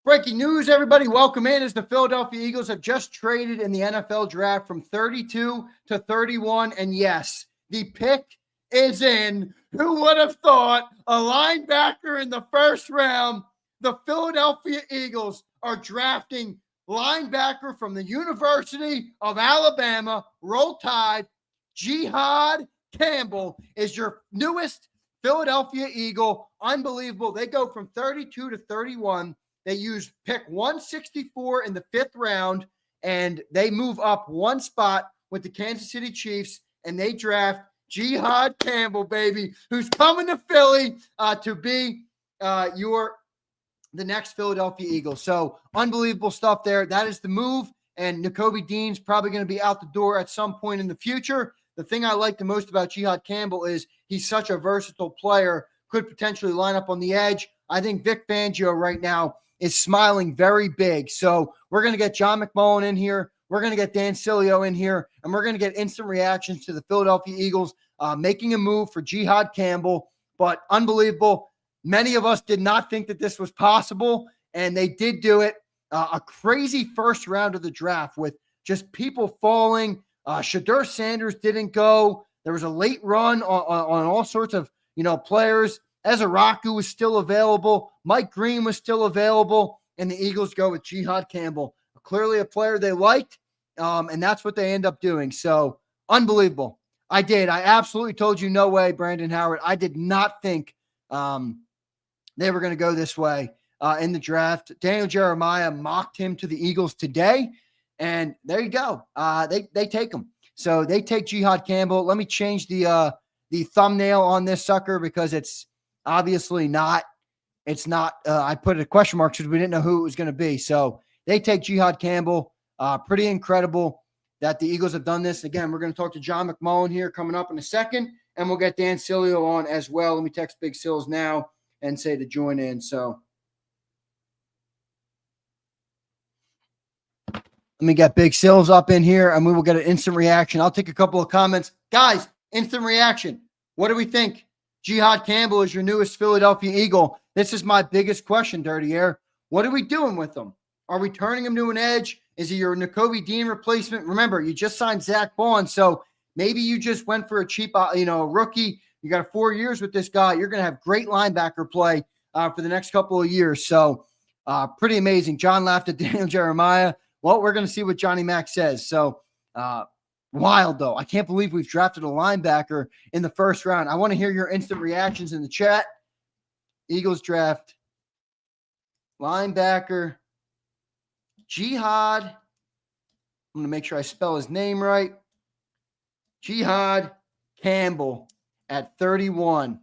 Breaking news, everybody. Welcome in as the Philadelphia Eagles have just traded in the NFL draft from 32 to 31. And yes, the pick is in. Who would have thought a linebacker in the first round? The Philadelphia Eagles are drafting linebacker from the University of Alabama. Roll Tide. JIHAAD Campbell is your newest Philadelphia Eagle. Unbelievable. They go from 32 to 31. They use pick 164 in the 5th round, and they move up one spot with the Kansas City Chiefs, and they draft JIHAAD Campbell, baby, who's coming to Philly to be the next Philadelphia Eagles. So unbelievable stuff there. That is the move, and Nakobe Dean's probably going to be out the door at some point in the future. The thing I like the most about JIHAAD Campbell is he's such a versatile player, could potentially line up on the edge. I think Vic Fangio right now is smiling very big. So we're going to get John McMullen in here. We're going to get Dan Sileo in here, and we're going to get instant reactions to the Philadelphia Eagles making a move for JIHAAD Campbell. But unbelievable. Many of us did not think that this was possible, and they did do it. A crazy first round of the draft with just people falling. Shadur Sanders didn't go. There was a late run on all sorts of, players. Ezaraku was still available. Mike Green was still available. And the Eagles go with JIHAAD Campbell. Clearly a player they liked, and that's what they end up doing. So, unbelievable. I absolutely told you no way, Brandon Howard. I did not think they were going to go this way in the draft. Daniel Jeremiah mocked him to the Eagles today, and there you go. They take him. So, they take JIHAAD Campbell. Let me change the thumbnail on this sucker because it's obviously not. It's not. I put a question mark because we didn't know who it was going to be. So they take JIHAAD Campbell. Pretty incredible that the Eagles have done this. Again, we're going to talk to John McMullen here coming up in a second, and we'll get Dan Sileo on as well. Let me text Big Sills now and say to join in. So let me get Big Sills up in here, and we will get an instant reaction. I'll take a couple of comments. Guys, instant reaction. What do we think? JIHAAD Campbell is your newest Philadelphia Eagle. This is my biggest question, Dirty Air. What are we doing with him? Are we turning him to an edge? Is he your Nakobe Dean replacement? Remember, you just signed Zach Bond, so maybe you just went for a cheap, rookie. You got 4 years with this guy. You're going to have great linebacker play for the next couple of years. So pretty amazing. John laughed at Daniel Jeremiah. Well, we're going to see what Johnny Mac says. So wild, though. I can't believe we've drafted a linebacker in the first round. I want to hear your instant reactions in the chat. Eagles draft linebacker JIHAAD. I'm going to make sure I spell his name right. JIHAAD Campbell at 31.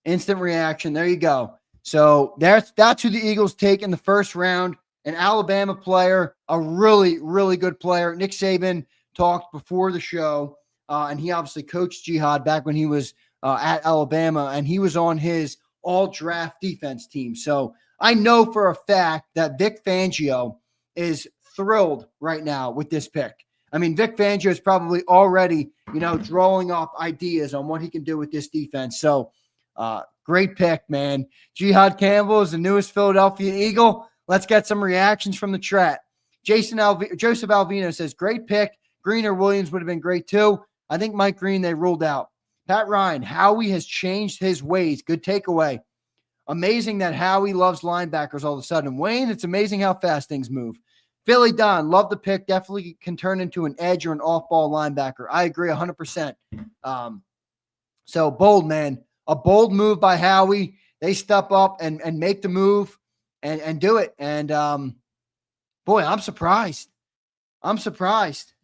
Instant reaction. There you go. So that's who the Eagles take in the first round. An Alabama player, a really, really good player. Nick Saban talked before the show, and he obviously coached JIHAAD back when he was at Alabama, and he was on his all-draft defense team. So I know for a fact that Vic Fangio is thrilled right now with this pick. I mean, Vic Fangio is probably already, drawing up ideas on what he can do with this defense. So great pick, man. JIHAAD Campbell is the newest Philadelphia Eagle. Let's get some reactions from the chat. Joseph Alvino says, great pick. Green or Williams would have been great too. I think Mike Green, they ruled out. Pat Ryan, Howie has changed his ways. Good takeaway. Amazing that Howie loves linebackers all of a sudden. Wayne, it's amazing how fast things move. Philly Don, love the pick. Definitely can turn into an edge or an off-ball linebacker. I agree 100%. So bold, man. A bold move by Howie. They step up and make the move and do it. And, boy, I'm surprised. I'm surprised.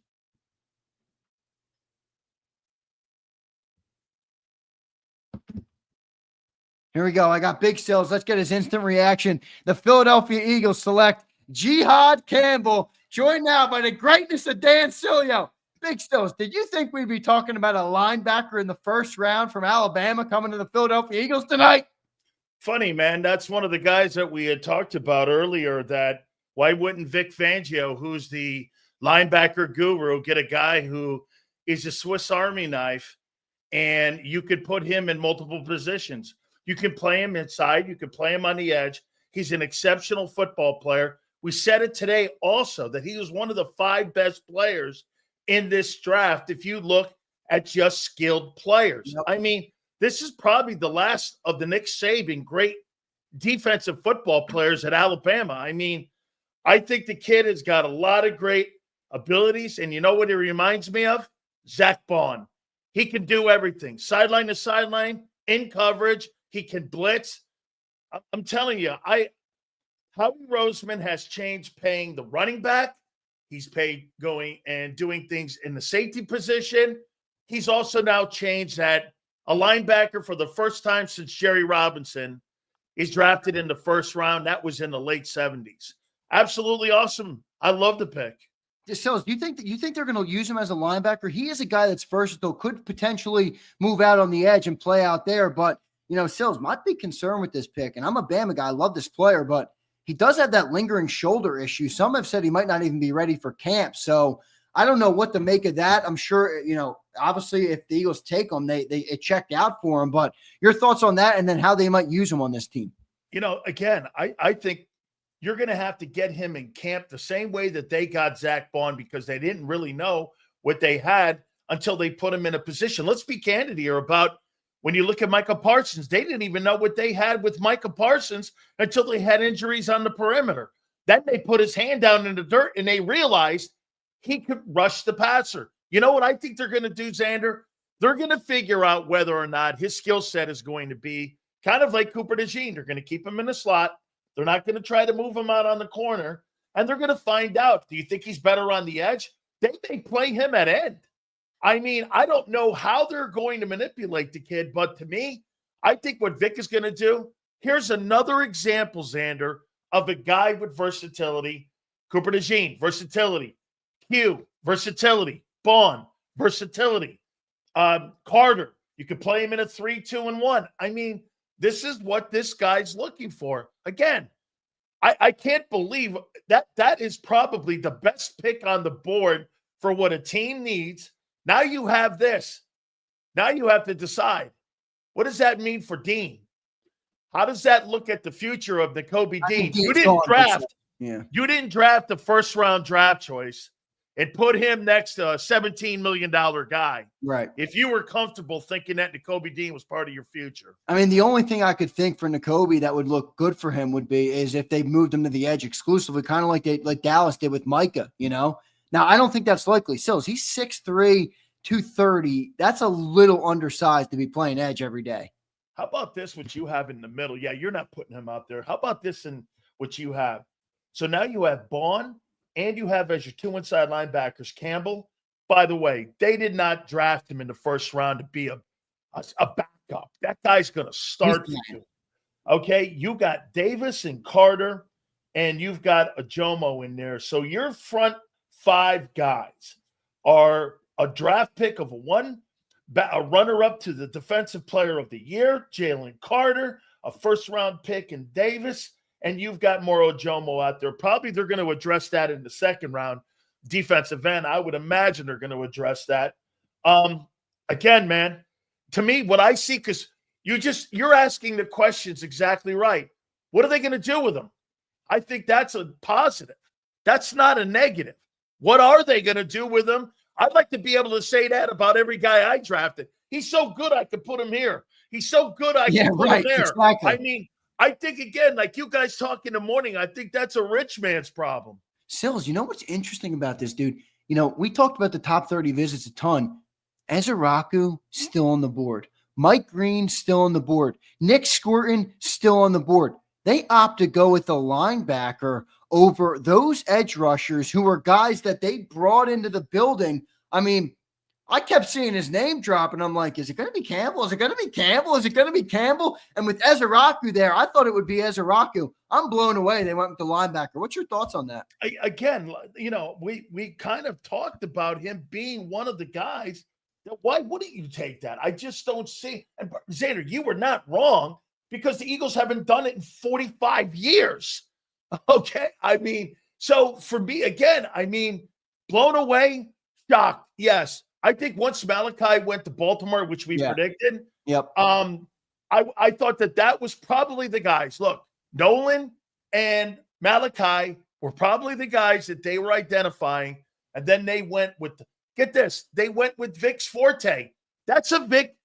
Here we go. I got Big Stills. Let's get his instant reaction. The Philadelphia Eagles select JIHAAD Campbell, joined now by the greatness of Dan Sileo. Big Stills, did you think we'd be talking about a linebacker in the first round from Alabama coming to the Philadelphia Eagles tonight? Funny, man. That's one of the guys that we had talked about earlier, that why wouldn't Vic Fangio, who's the linebacker guru, get a guy who is a Swiss Army knife, and you could put him in multiple positions. You can play him inside. You can play him on the edge. He's an exceptional football player. We said it today also that he was one of the 5 best players in this draft if you look at just skilled players. Yep. I mean, this is probably the last of the Nick Saban great defensive football players at Alabama. I mean, I think the kid has got a lot of great abilities, and you know what he reminds me of? Zach Bond. He can do everything. Sideline to sideline, in coverage. He can blitz. I'm telling you, Howie Roseman has changed paying the running back. He's paid going and doing things in the safety position. He's also now changed that a linebacker for the first time since Jerry Robinson is drafted in the first round. That was in the late 70s. Absolutely awesome. I love the pick. Sills, do you think they're going to use him as a linebacker? He is a guy that's versatile, could potentially move out on the edge and play out there. But, you know, Sills, my big concern with this pick, and I'm a Bama guy, I love this player, but he does have that lingering shoulder issue. Some have said he might not even be ready for camp. So I don't know what to make of that. I'm sure, you know, obviously if the Eagles take him, it checked out for him. But your thoughts on that and then how they might use him on this team? You know, again, I think you're going to have to get him in camp the same way that they got Zach Bond because they didn't really know what they had until they put him in a position. Let's be candid here about when you look at Micah Parsons. They didn't even know what they had with Micah Parsons until they had injuries on the perimeter. Then they put his hand down in the dirt and they realized he could rush the passer. You know what I think they're going to do, Zander? They're going to figure out whether or not his skill set is going to be kind of like Cooper DeJean. They're going to keep him in the slot. They're not going to try to move him out on the corner, and they're going to find out. Do you think he's better on the edge? They may play him at end. I mean, I don't know how they're going to manipulate the kid, but to me, I think what Vic is going to do, here's another example, Zander, of a guy with versatility. Cooper DeJean, versatility. Q, versatility. Bond, versatility. Carter, you could play him in a 3-2-1. I mean, this is what this guy's looking for. Again, I can't believe that is probably the best pick on the board for what a team needs. Now you have this. Now you have to decide, what does that mean for Dean? How does that look at the future of Nakobe Dean? You didn't draft. Yeah. You didn't draft the first-round draft choice and put him next to a $17 million guy. Right. If you were comfortable thinking that Nakobe Dean was part of your future. I mean, the only thing I could think for Nakobe that would look good for him would be is if they moved him to the edge exclusively, kind of like Dallas did with Micah, you know? Now, I don't think that's likely. Sills, he's 6'3", 230. That's a little undersized to be playing edge every day. How about this, what you have in the middle? Yeah, you're not putting him out there. How about this in what you have? So now you have Bond, and you have as your 2 inside linebackers, Campbell. By the way, they did not draft him in the first round to be a backup. That guy's going to start for you. Okay, you got Davis and Carter, and you've got Ajomo in there. So your front 5 guys are a draft pick of a runner-up to the Defensive Player of the Year, Jalen Carter, a first-round pick in Davis, and you've got Moro Jomo out there. Probably they're going to address that in the second round. Defensive end, I would imagine they're going to address that. Again, man, to me, what I see, because you're asking the questions exactly right. What are they going to do with him? I think that's a positive. That's not a negative. What are they going to do with him? I'd like to be able to say that about every guy I drafted. He's so good, I could put him here. He's so good, I can put him there. Exactly. I mean, I think, again, like you guys talk in the morning, I think that's a rich man's problem. Sills, you know what's interesting about this, dude? You know, we talked about the top 30 visits a ton. Ezeraku still on the board. Mike Green still on the board. Nick Squirtin still on the board. They opt to go with the linebacker over those edge rushers who are guys that they brought into the building. I mean, I kept seeing his name drop, and I'm like, is it going to be Campbell? Is it going to be Campbell? Is it going to be Campbell? And with Ezeraku there, I thought it would be Ezeraku. I'm blown away. They went with the linebacker. What's your thoughts on that? Again, you know, we kind of talked about him being one of the guys. Why wouldn't you take that? I just don't see. And Zander, you were not wrong because the Eagles haven't done it in 45 years. Okay? I mean, so for me, again, I mean, blown away, shocked, yes. I think once Malachi went to Baltimore, which we predicted, Yep. I thought that was probably the guys. Look, Nolan, and Malachi were probably the guys that they were identifying. And then they went with, get this, they went with Vic's forte. That's a Vic.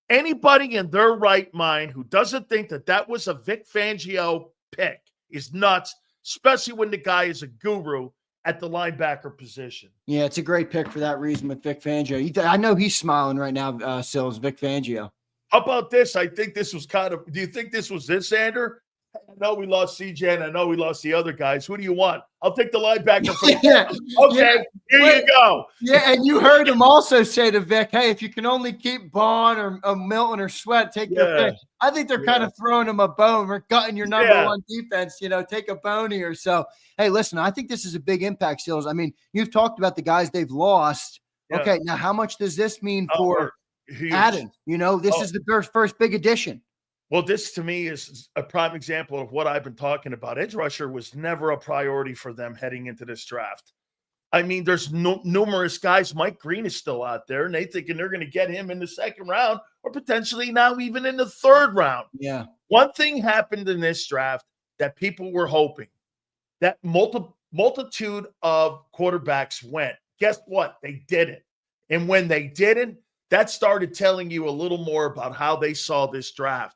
Anybody in their right mind who doesn't think that that was a Vic Fangio pick is nuts, especially when the guy is a guru at the linebacker position. Yeah, it's a great pick for that reason with Vic Fangio. I know he's smiling right now, Sills, Vic Fangio. How about this? I think this was do you think this was this, Zander? I know we lost CJ and I know we lost the other guys. Who do you want? I'll take the linebacker from yeah. Okay, here you go. Yeah, and you heard him also say to Vic, hey, if you can only keep Bond or Milton or Sweat, take your pick. I think they're kind of throwing him a bone. We're gutting your number one defense, take a bone here. So, hey, listen, I think this is a big impact, Sills. I mean, you've talked about the guys they've lost. Yeah. Okay, now how much does this mean for adding? This is the first big addition. Well, this to me is a prime example of what I've been talking about. Edge rusher was never a priority for them heading into this draft. I mean, there's numerous guys. Mike Green is still out there, and they thinking they're going to get him in the second round or potentially now even in the third round. Yeah. One thing happened in this draft that people were hoping, that multitude of quarterbacks went. Guess what? They didn't. And when they didn't, that started telling you a little more about how they saw this draft.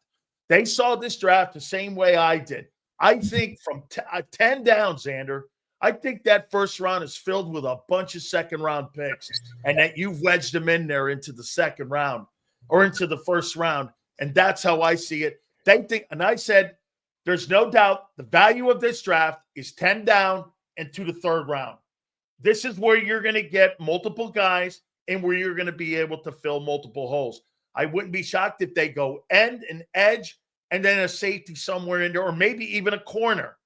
They saw this draft the same way I did. I think from 10 down, Zander, I think that first round is filled with a bunch of second-round picks and that you've wedged them in there into the second round or into the first round, and that's how I see it. They think, and I said, there's no doubt the value of this draft is 10 down and to the third round. This is where you're going to get multiple guys and where you're going to be able to fill multiple holes. I wouldn't be shocked if they go end and edge and then a safety somewhere in there, or maybe even a corner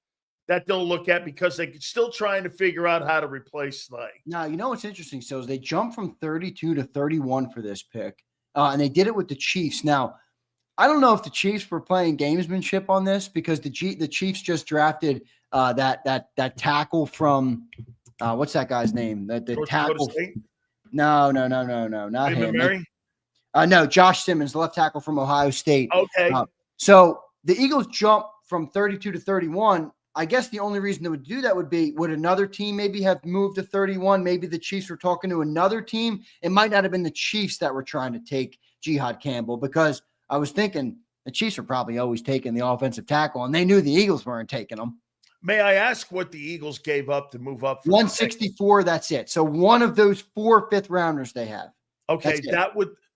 that they'll look at because they're still trying to figure out how to replace Slay. Now, what's interesting, so is they jumped from 32 to 31 for this pick, and they did it with the Chiefs. Now, I don't know if the Chiefs were playing gamesmanship on this because the Chiefs just drafted that tackle from what's that guy's name? The tackle. No, not him. No, Josh Simmons, the left tackle from Ohio State. Okay. So the Eagles jump from 32 to 31. I guess the only reason they would do that would another team maybe have moved to 31? Maybe the Chiefs were talking to another team. It might not have been the Chiefs that were trying to take JIHAAD Campbell, because I was thinking the Chiefs were probably always taking the offensive tackle, and they knew the Eagles weren't taking them. May I ask what the Eagles gave up to move up? 164, that's it. So one of those 4 fifth-rounders they have. Okay,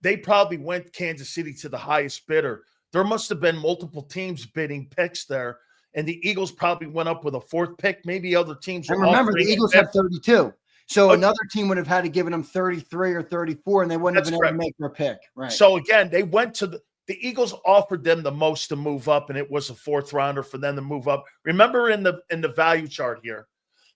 they probably went Kansas City to the highest bidder. There must have been multiple teams bidding picks there, and the Eagles probably went up with a 4th pick. Maybe other teams. And remember, the Eagles have 32. So another team would have had to give them 33 or 34, and they wouldn't have been able to make their pick. Right. So again, they went to the Eagles offered them the most to move up, and it was a 4th rounder for them to move up. Remember in the value chart here,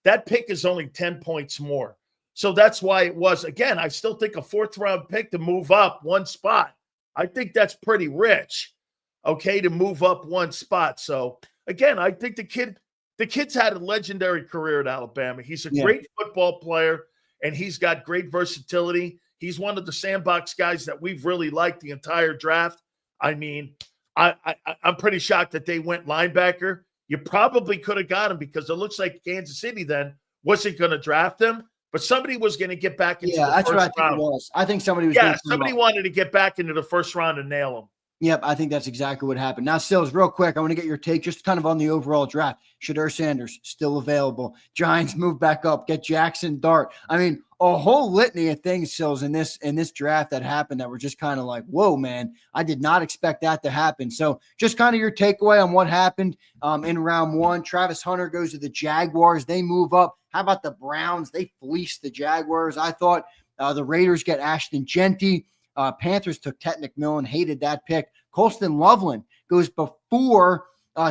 that pick is only 10 points more. So that's why it was, again, I still think a 4th round pick to move up one spot. I think that's pretty rich, okay, to move up one spot. So again, I think the kid's had a legendary career at Alabama. He's a great football player, and he's got great versatility. He's one of the sandbox guys that we've really liked the entire draft. I mean, I'm pretty shocked that they went linebacker. You probably could have got him because it looks like Kansas City then wasn't going to draft him, but somebody was going to get back into the first round. Yeah, that's what I think it was. I think somebody was. Yeah, somebody wanted to get back into the first round and nail him. Yep, I think that's exactly what happened. Now, Sills, real quick, I want to get your take just kind of on the overall draft. Shedeur Sanders, still available. Giants move back up, get Jackson Dart. I mean, a whole litany of things, Sills, in this draft that happened that were just kind of like, whoa, man, I did not expect that to happen. So just kind of your takeaway on what happened in round 1. Travis Hunter goes to the Jaguars. They move up. How about the Browns? They fleeced the Jaguars. I thought the Raiders get Ashton Genty. Panthers took Tet McMillan, hated that pick. Colston Loveland goes before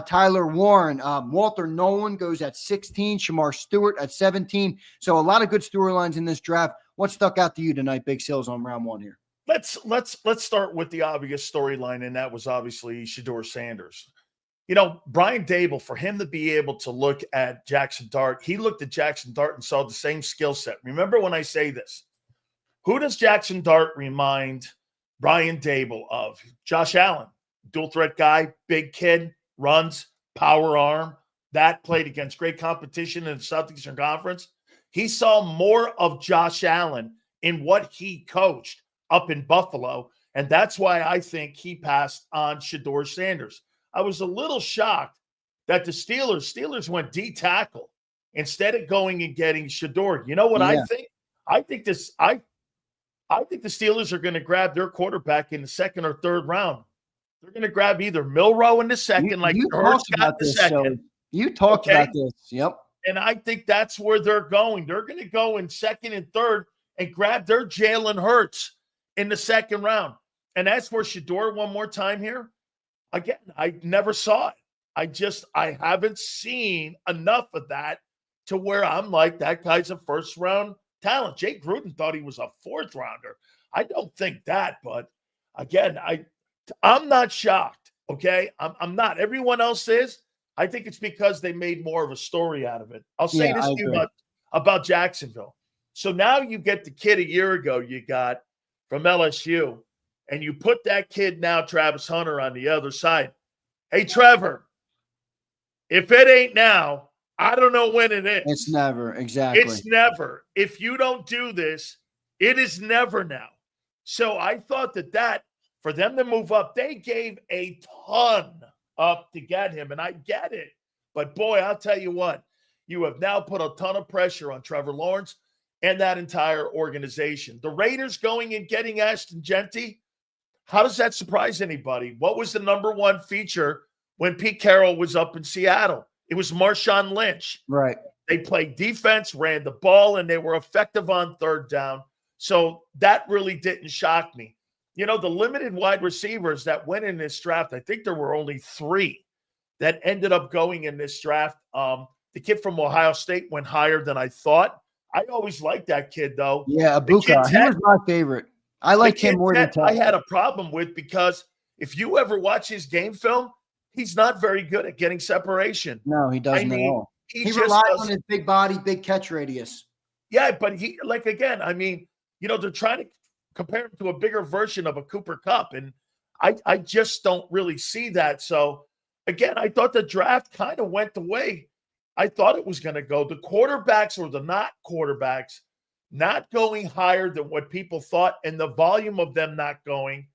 Tyler Warren. Walter Nolan goes at 16. Shamar Stewart at 17. So a lot of good storylines in this draft. What stuck out to you tonight, Big Sills, on round 1 here? Let's start with the obvious storyline, and that was obviously Shedeur Sanders. Brian Dable, for him to be able to look at Jackson Dart, he looked at Jackson Dart and saw the same skill set. Remember when I say this? Who does Jackson Dart remind Brian Dable of? Josh Allen, dual threat guy, big kid, runs, power arm, that played against great competition in the Southeastern Conference. He saw more of Josh Allen in what he coached up in Buffalo, and that's why I think he passed on Shedeur Sanders. I was a little shocked that the Steelers went D tackle instead of going and getting Shedeur. You know what I think? I think the Steelers are going to grab their quarterback in the second or third round. They're going to grab either Milroe in the second, like Hurts got the second. So you talked about this. Yep. And I think that's where they're going. They're going to go in second and third and grab their Jalen Hurts in the second round. And as for Shedeur, one more time here, again, I never saw it. I haven't seen enough of that to where I'm like, that guy's a first round talent. Jake Gruden thought he was a fourth rounder. I don't think that, but again, I'm not shocked. Okay. I'm not. Everyone else is. I think it's because they made more of a story out of it. I'll say this to you about Jacksonville. So now you get the kid a year ago you got from LSU, and you put that kid now, Travis Hunter, on the other side. Hey, Trevor, if it ain't now, I don't know when it is. It's never. Exactly. It's never. If you don't do this, it is never now. So I thought that for them to move up, they gave a ton up to get him, and I get it. But, boy, I'll tell you what, you have now put a ton of pressure on Trevor Lawrence and that entire organization. The Raiders going and getting Ashton Genty, how does that surprise anybody? What was the number one feature when Pete Carroll was up in Seattle? It was Marshawn Lynch. Right. They played defense, ran the ball, and they were effective on third down. So that really didn't shock me. You know, the limited wide receivers that went in this draft, I think there were only 3 that ended up going in this draft. The kid from Ohio State went higher than I thought. I always liked that kid, though. Yeah, Abuka. He was my favorite. I liked him more than Ted. I had a problem with, because if you ever watch his game film, he's not very good at getting separation. No, he doesn't at all. He relies on his big body, big catch radius. Yeah, but they're trying to compare him to a bigger version of a Cooper Kupp, and I just don't really see that. So, again, I thought the draft kind of went the way I thought it was going to go. The quarterbacks or the not quarterbacks not going higher than what people thought, and the volume of them not going,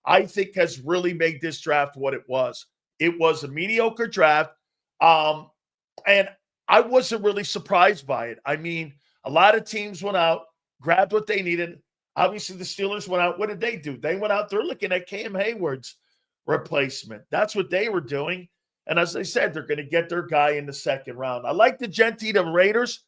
I think has really made this draft what it was. It was a mediocre draft, and I wasn't really surprised by it. I mean, a lot of teams went out, grabbed what they needed. Obviously, the Steelers went out. What did they do? They went out there looking at Cam Hayward's replacement. That's what they were doing. And as I said, they're going to get their guy in the second round. I like the Genty to Raiders.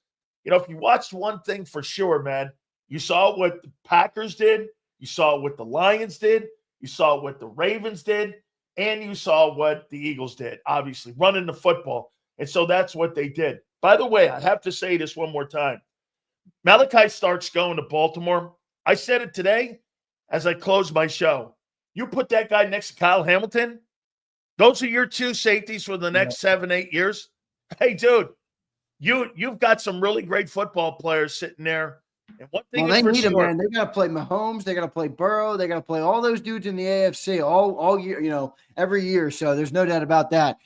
You know, if you watched one thing for sure, man, you saw what the Packers did. You saw what the Lions did. You saw what the Ravens did. And you saw what the Eagles did, obviously, running the football. And so that's what they did. By the way, I have to say this one more time. Malachi Starks going to Baltimore. I said it today as I closed my show. You put that guy next to Kyle Hamilton, those are your 2 safeties for the next 7-8 years. Hey, dude, you've got some really great football players sitting there. And one thing they need them, man. They got to play Mahomes. They got to play Burrow. They got to play all those dudes in the AFC all year, every year. So there's no doubt about that.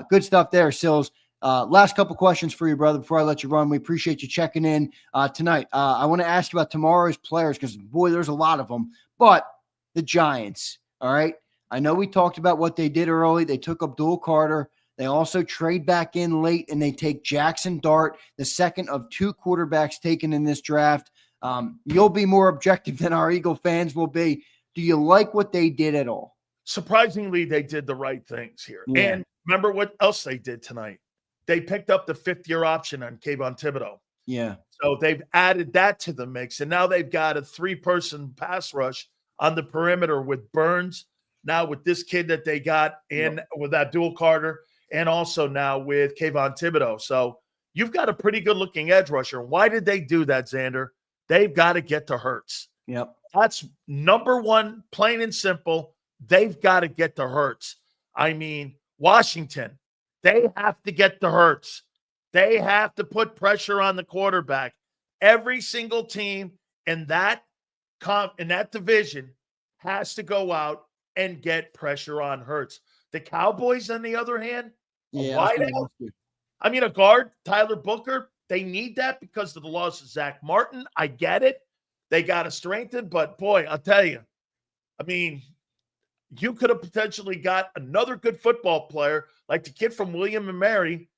Good stuff there, Sills. Last couple questions for you, brother, before I let you run. We appreciate you checking in tonight. I want to ask you about tomorrow's players because, boy, there's a lot of them. But the Giants, all right? I know we talked about what they did early. They took Abdul Carter. They also trade back in late, and they take Jackson Dart, the second of 2 quarterbacks taken in this draft. You'll be more objective than our Eagle fans will be. Do you like what they did at all? Surprisingly, they did the right things here. Yeah. And remember what else they did tonight? They picked up the 5th-year option on Kayvon Thibodeau. Yeah. So they've added that to the mix, and now they've got a 3-person pass rush on the perimeter with Burns, now with this kid that they got in with Abdul Carter, and also now with Kayvon Thibodeau. So you've got a pretty good-looking edge rusher. Why did they do that, Zander? They've got to get to Hurts. Yep. That's number one, plain and simple. They've got to get to Hurts. I mean, Washington, they have to get to Hurts. They have to put pressure on the quarterback. Every single team in that division has to go out and get pressure on Hurts. The Cowboys, on the other hand, I mean, a guard, Tyler Booker, they need that because of the loss of Zach Martin. I get it. They got to strengthen, but boy, I'll tell you, I mean, you could have potentially got another good football player like the kid from William and Mary,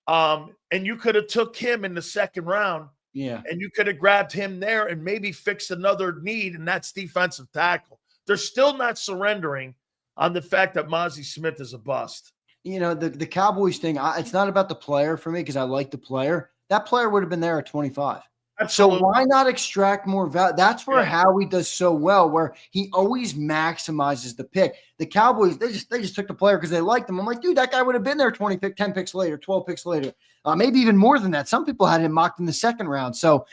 and you could have took him in the second round. Yeah. And you could have grabbed him there and maybe fixed another need, and that's defensive tackle. They're still not surrendering on the fact that Mozzie Smith is a bust. You know, the Cowboys thing, it's not about the player for me because I like the player. That player would have been there at 25. Absolutely. So why not extract more value? That's where Howie does so well, where he always maximizes the pick. The Cowboys, they just took the player because they liked him. I'm like, dude, that guy would have been there 10 picks later, 12 picks later, maybe even more than that. Some people had him mocked in the second round. So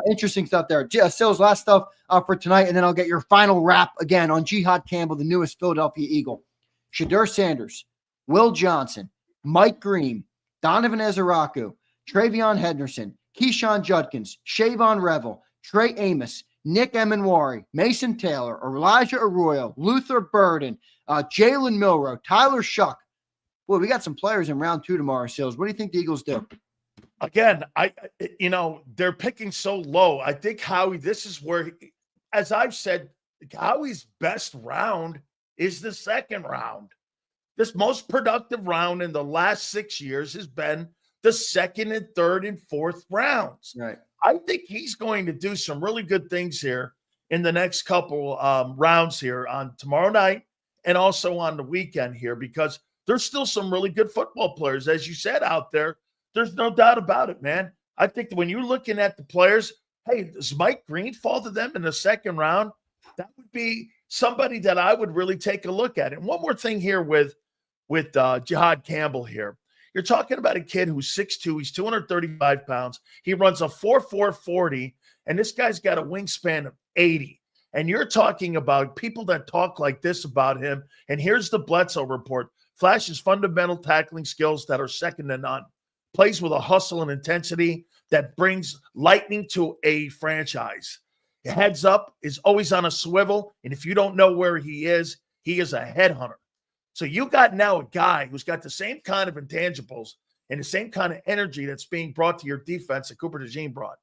interesting stuff there. Sills, last stuff for tonight, and then I'll get your final wrap again on JIHAAD Campbell, the newest Philadelphia Eagle. Shadur Sanders, Will Johnson, Mike Green, Donovan Ezeraku, Travion Henderson, Keyshawn Judkins, Shavon Revel, Trey Amos, Nick Emanwari, Mason Taylor, Elijah Arroyo, Luther Burden, Jalen Milrow, Tyler Shuck. Boy, we got some players in round 2 tomorrow, Sills. What do you think the Eagles do? Again, they're picking so low. I think Howie, this is where, as I've said, Howie's best round is the second round. This most productive round in the last 6 years has been the second and third and fourth rounds. Right. I think he's going to do some really good things here in the next couple rounds here on tomorrow night and also on the weekend here, because there's still some really good football players, as you said, out there. There's no doubt about it, man. I think that when you're looking at the players, hey, does Mike Green fall to them in the second round? That would be somebody that I would really take a look at. And one more thing here with JIHAAD Campbell here. You're talking about a kid who's 6'2", he's 235 pounds. He runs a 4.4 40, and this guy's got a wingspan of 80. And you're talking about people that talk like this about him. And here's the Bledsoe report. Flashes fundamental tackling skills that are second to none. Plays with a hustle and intensity that brings lightning to a franchise. Heads up, is always on a swivel. And if you don't know where he is a headhunter. So you got now a guy who's got the same kind of intangibles and the same kind of energy that's being brought to your defense that Cooper DeJean brought.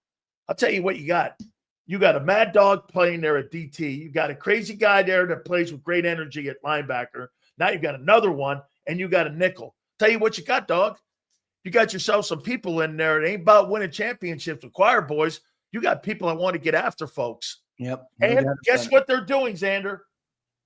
I'll tell you what you got. You got a mad dog playing there at DT. You got a crazy guy there that plays with great energy at linebacker. Now you've got another one, and you got a nickel. Tell you what you got, dog. You got yourself some people in there. It ain't about winning championships with choir boys. You got people that want to get after folks. Yep. And guess what they're doing, Zander?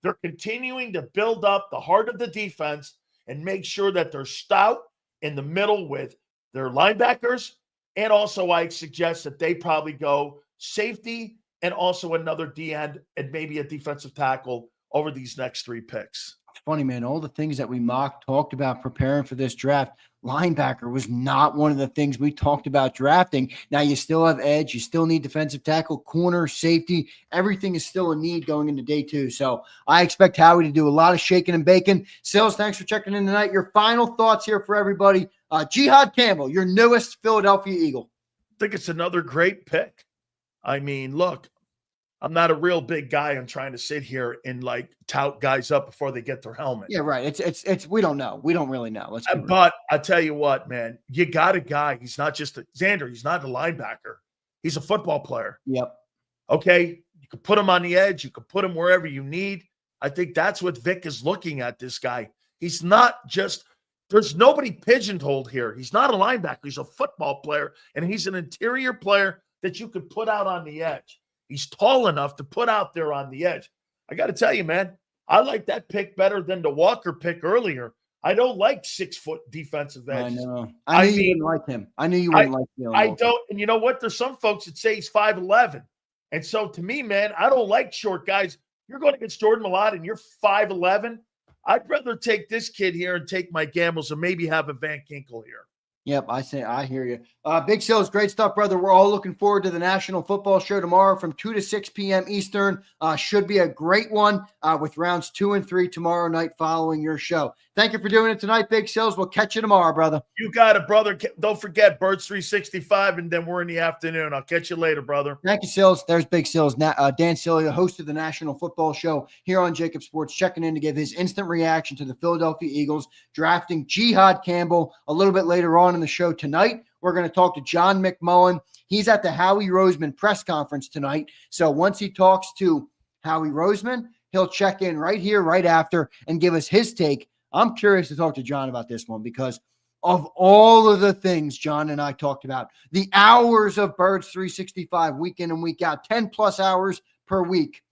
They're continuing to build up the heart of the defense and make sure that they're stout in the middle with their linebackers. And also, I suggest that they probably go safety and also another D end and maybe a defensive tackle over these next 3 picks. It's funny, man. All the things that we talked about preparing for this draft, linebacker was not one of the things we talked about drafting. Now you still have edge. You still need defensive tackle, corner, safety. Everything is still a need going into day 2. So I expect Howie to do a lot of shaking and baking. Sills, thanks for checking in tonight. Your final thoughts here for everybody. JIHAAD Campbell, your newest Philadelphia Eagle. I think it's another great pick. I mean, look, I'm not a real big guy. I'm trying to sit here and tout guys up before they get their helmet. Yeah, right. It's we don't know. We don't really know. But I tell you what, man, you got a guy. He's not just Zander. He's not a linebacker. He's a football player. Yep. Okay. You can put him on the edge. You can put him wherever you need. I think that's what Vic is looking at this guy. He's not just, there's nobody pigeonholed here. He's not a linebacker. He's a football player, and he's an interior player that you could put out on the edge. He's tall enough to put out there on the edge. I got to tell you, man, I like that pick better than the Walker pick earlier. I don't like 6-foot defensive edges. I know. I knew you wouldn't like him. I knew you wouldn't like him. I don't. And you know what? There's some folks that say he's 5'11". And so to me, man, I don't like short guys. You're going against Jordan Malott and you're 5'11". I'd rather take this kid here and take my gambles and maybe have a Van Ginkel here. Yep, I hear you. Big Sills, great stuff, brother. We're all looking forward to the National Football Show tomorrow from 2 to 6 p.m. Eastern. Should be a great one with rounds 2 and 3 tomorrow night following your show. Thank you for doing it tonight, Big Sills. We'll catch you tomorrow, brother. You got it, brother. Don't forget Birds 365, and then we're in the afternoon. I'll catch you later, brother. Thank you, Sills. There's Big Sills. Dan Sileo, host of the National Football Show here on JAKIB Sports, checking in to give his instant reaction to the Philadelphia Eagles drafting JIHAAD Campbell a little bit later on on in the show tonight. We're going to talk to John McMullen. He's at the Howie Roseman press conference tonight. So once he talks to Howie Roseman, he'll check in right here, right after, and give us his take. I'm curious to talk to John about this one because of all of the things John and I talked about, the hours of Birds 365 week in and week out, 10 plus hours per week.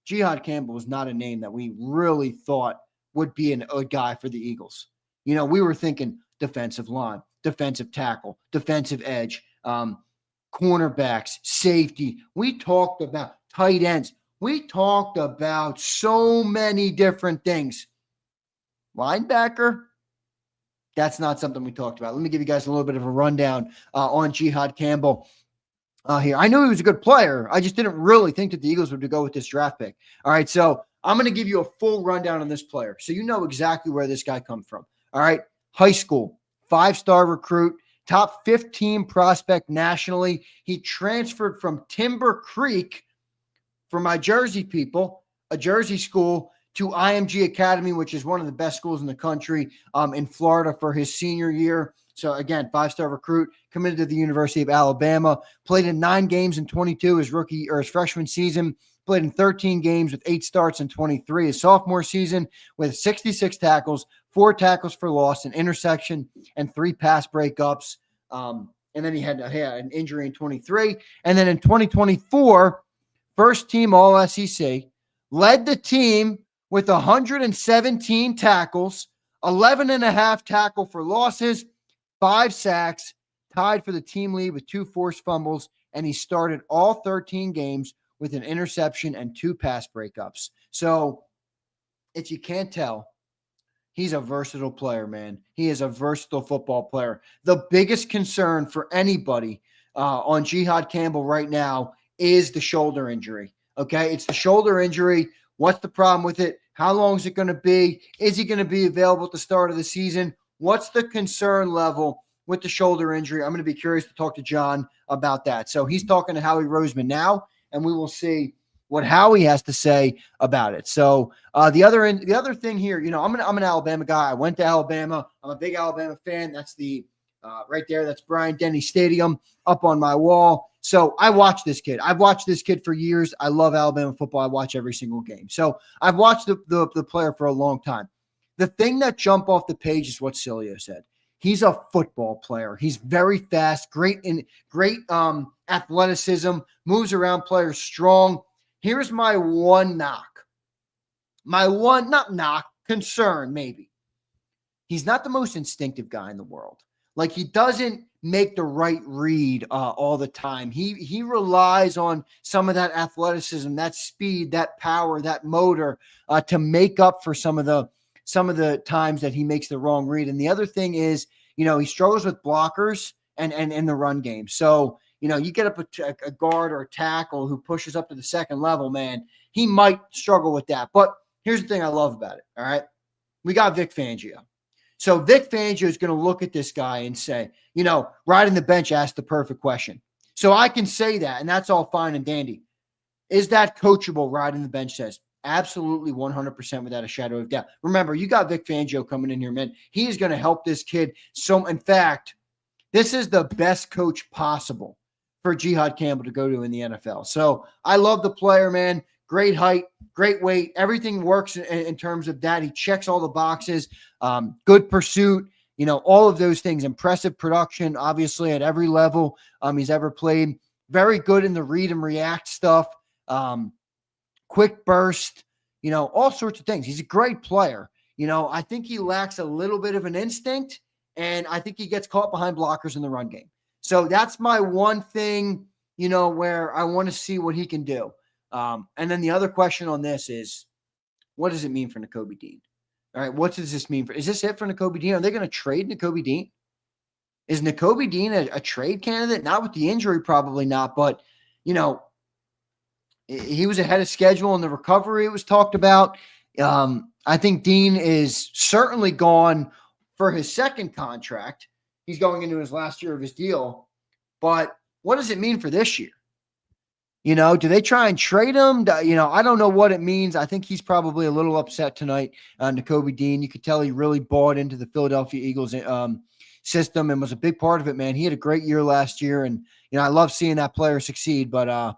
JIHAAD Campbell was not a name that we really thought would be a guy for the Eagles. You know, we were thinking defensive line, defensive tackle, defensive edge, cornerbacks, safety. We talked about tight ends. We talked about so many different things. Linebacker, that's not something we talked about. Let me give you guys a little bit of a rundown on JIHAAD Campbell here. I knew he was a good player. I just didn't really think that the Eagles would go with this draft pick. All right, so I'm going to give you a full rundown on this player so you know exactly where this guy comes from. All right, high school, 5-star recruit, top 15 prospect nationally. He transferred from Timber Creek, for my Jersey people, a Jersey school, to IMG Academy, which is one of the best schools in the country, in Florida for his senior year. So again, 5-star recruit, committed to the University of Alabama, played in 9 games in 22 his rookie or his freshman season, played in 13 games with 8 starts in 23 his sophomore season with 66 tackles, 4 tackles for loss, an interception, and 3 pass breakups. And then he had an injury in 23. And then in 2024, first team All-SEC, led the team with 117 tackles, 11.5 tackle for losses, 5 sacks, tied for the team lead with 2 forced fumbles, and he started all 13 games with an interception and 2 pass breakups. So if you can't tell, he's a versatile player, man. He is a versatile football player. The biggest concern for anybody on JIHAAD Campbell right now is the shoulder injury. Okay, it's the shoulder injury. What's the problem with it? How long is it going to be? Is he going to be available at the start of the season? What's the concern level with the shoulder injury? I'm going to be curious to talk to John about that. So he's talking to Howie Roseman now, and we will see what Howie has to say about it. So the other thing here, you know, I'm an Alabama guy. I went to Alabama. I'm a big Alabama fan. That's the right there. That's Bryant-Denny Stadium up on my wall. So I watch this kid. I've watched this kid for years. I love Alabama football. I watch every single game. So I've watched the player for a long time. The thing that jumped off the page is what Sileo said. He's a football player. He's very fast, great athleticism, moves around players strong. Here's my one knock. Concern maybe. He's not the most instinctive guy in the world. Like, he doesn't make the right read all the time. He relies on some of that athleticism, that speed, that power, that motor to make up for some of the times that he makes the wrong read. And the other thing is, you know, he struggles with blockers and in the run game. So, you know, you get up a guard or a tackle who pushes up to the second level, man, he might struggle with that. But here's the thing I love about it, all right? We got Vic Fangio. So Vic Fangio is going to look at this guy and say, you know, riding the bench asked the perfect question. So I can say that, and that's all fine and dandy. Is that coachable? Riding the bench says, absolutely 100% without a shadow of doubt. Remember, you got Vic Fangio coming in here, man. He is going to help this kid. So, in fact, this is the best coach possible for JIHAAD Campbell to go to in the NFL. So I love the player, man. Great height, great weight. Everything works in terms of that. He checks all the boxes. Good pursuit, you know, all of those things. Impressive production, obviously, at every level he's ever played. Very good in the read and react stuff. Quick burst, you know, all sorts of things. He's a great player. You know, I think he lacks a little bit of an instinct, and I think he gets caught behind blockers in the run game. So that's my one thing, you know, where I want to see what he can do. And then the other question on this is, what does it mean for Nakobe Dean? All right, what does this mean? Is this it for Nakobe Dean? Are they going to trade Nakobe Dean? Is Nakobe Dean a trade candidate? Not with the injury, probably not. But, you know, he was ahead of schedule in the recovery it was talked about. I think Dean is certainly gone for his second contract. He's going into his last year of his deal. But what does it mean for this year? You know, do they try and trade him? You know, I don't know what it means. I think he's probably a little upset tonight, Nakobe Dean. You could tell he really bought into the Philadelphia Eagles system and was a big part of it, man. He had a great year last year, and I love seeing that player succeed, but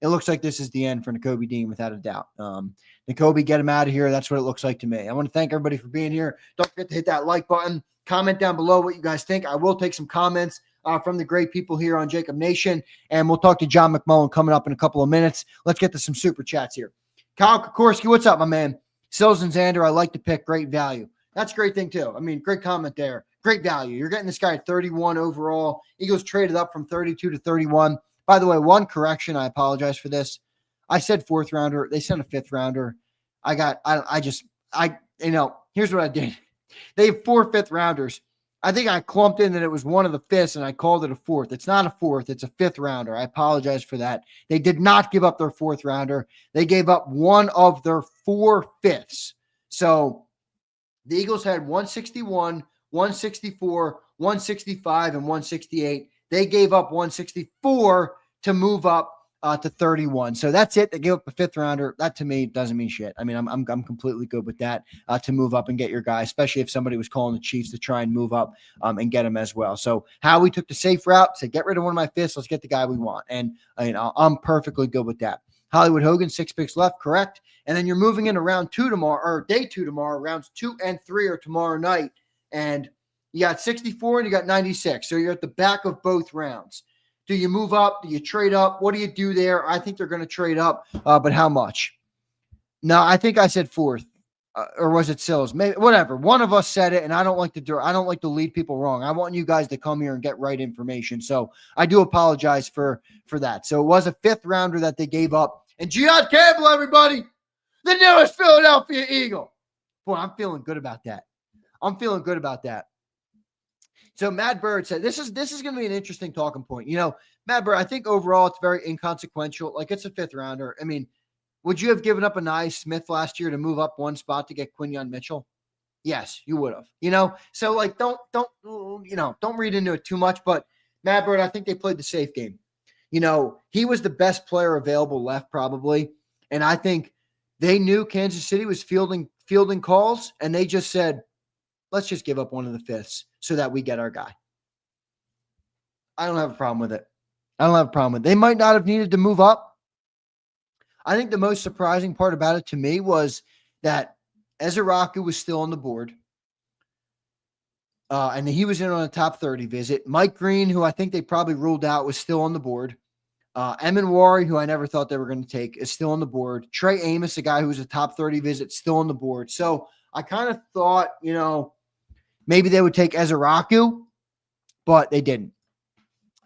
it looks like this is the end for Nakobe Dean without a doubt. Nakobe, get him out of here. That's what it looks like to me. I want to thank everybody for being here. Don't forget to hit that like button. Comment down below what you guys think. I will take some comments from the great people here on JAKIB Nation, and we'll talk to John McMullen coming up in a couple of minutes. Let's get to some super chats here. Kyle Kokorski, what's up, my man? Sills and Zander, I like the pick. Great value. That's a great thing, too. I mean, great comment there. Great value. You're getting this guy at 31 overall. Eagles traded up from 32 to 31. By the way, one correction. I apologize for this. I said 4th rounder. They sent a 5th rounder. Here's what I did. They have 4 5th rounders. I think I clumped in that it was one of the 5ths and I called it a 4th. It's not a 4th. It's a 5th rounder. I apologize for that. They did not give up their 4th rounder. They gave up one of their 4 5ths. So the Eagles had 161, 164, 165, and 168. They gave up 164 to move up to 31. So that's it. They gave up a 5th rounder. That to me doesn't mean shit. I mean, I'm completely good with that to move up and get your guy, especially if somebody was calling the Chiefs to try and move up and get him as well. So Howie took the safe route, said, get rid of one of my 5ths. Let's get the guy we want. And I'm perfectly good with that. Hollywood Hogan, 6 picks left. Correct. And then you're moving into round 2 tomorrow, or day 2 tomorrow. Rounds 2 and 3 are tomorrow night. And you got 64 and you got 96. So you're at the back of both rounds. Do you move up? Do you trade up? What do you do there? I think they're going to trade up, but how much? No, I think I said 4th, or was it Sills? Maybe, whatever. One of us said it, and I don't like to lead people wrong. I want you guys to come here and get right information. So I do apologize for that. So it was a 5th rounder that they gave up. And JIHAAD Campbell, everybody, the newest Philadelphia Eagle. Boy, I'm feeling good about that. So Matt Bird said, this is going to be an interesting talking point. Matt Bird, I think overall it's very inconsequential. Like, it's a 5th rounder. I mean, would you have given up a nice Smith last year to move up one spot to get Quinyon Mitchell? Yes, you would have. So like, don't read into it too much. But Matt Bird, I think they played the safe game. He was the best player available left probably. And I think they knew Kansas City was fielding calls, and they just said, let's just give up one of the 5ths so that we get our guy. I don't have a problem with it. They might not have needed to move up. I think the most surprising part about it to me was that Ezeraku was still on the board. And he was in on a top 30 visit. Mike Green, who I think they probably ruled out, was still on the board. Eminwari, who I never thought they were going to take, is still on the board. Trey Amos, a guy who was a top 30 visit, still on the board. So I kind of thought, maybe they would take Ezeraku, but they didn't.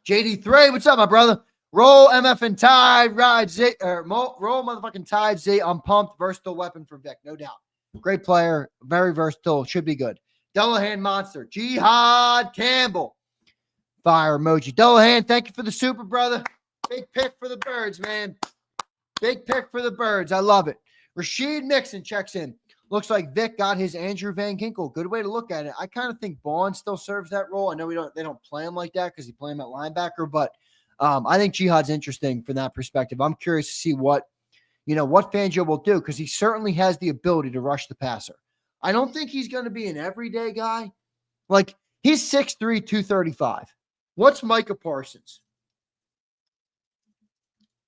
JD3, what's up, my brother? Roll MF and Tide, ride Z, or roll motherfucking Tide Z. I'm pumped. Versatile weapon for Vic, no doubt. Great player, very versatile, should be good. Delahan Monster, JIHAAD Campbell. Fire emoji. Delahan, thank you for the super, brother. Big pick for the birds, man. Big pick for the birds. I love it. Rashid Mixon checks in. Looks like Vic got his Andrew Van Ginkel. Good way to look at it. I kind of think Bond still serves that role. I know they don't play him like that because he play him at linebacker, but I think JIHAAD's interesting from that perspective. I'm curious to see what Fangio will do, because he certainly has the ability to rush the passer. I don't think he's going to be an everyday guy. Like, he's 6'3", 235. What's Micah Parsons?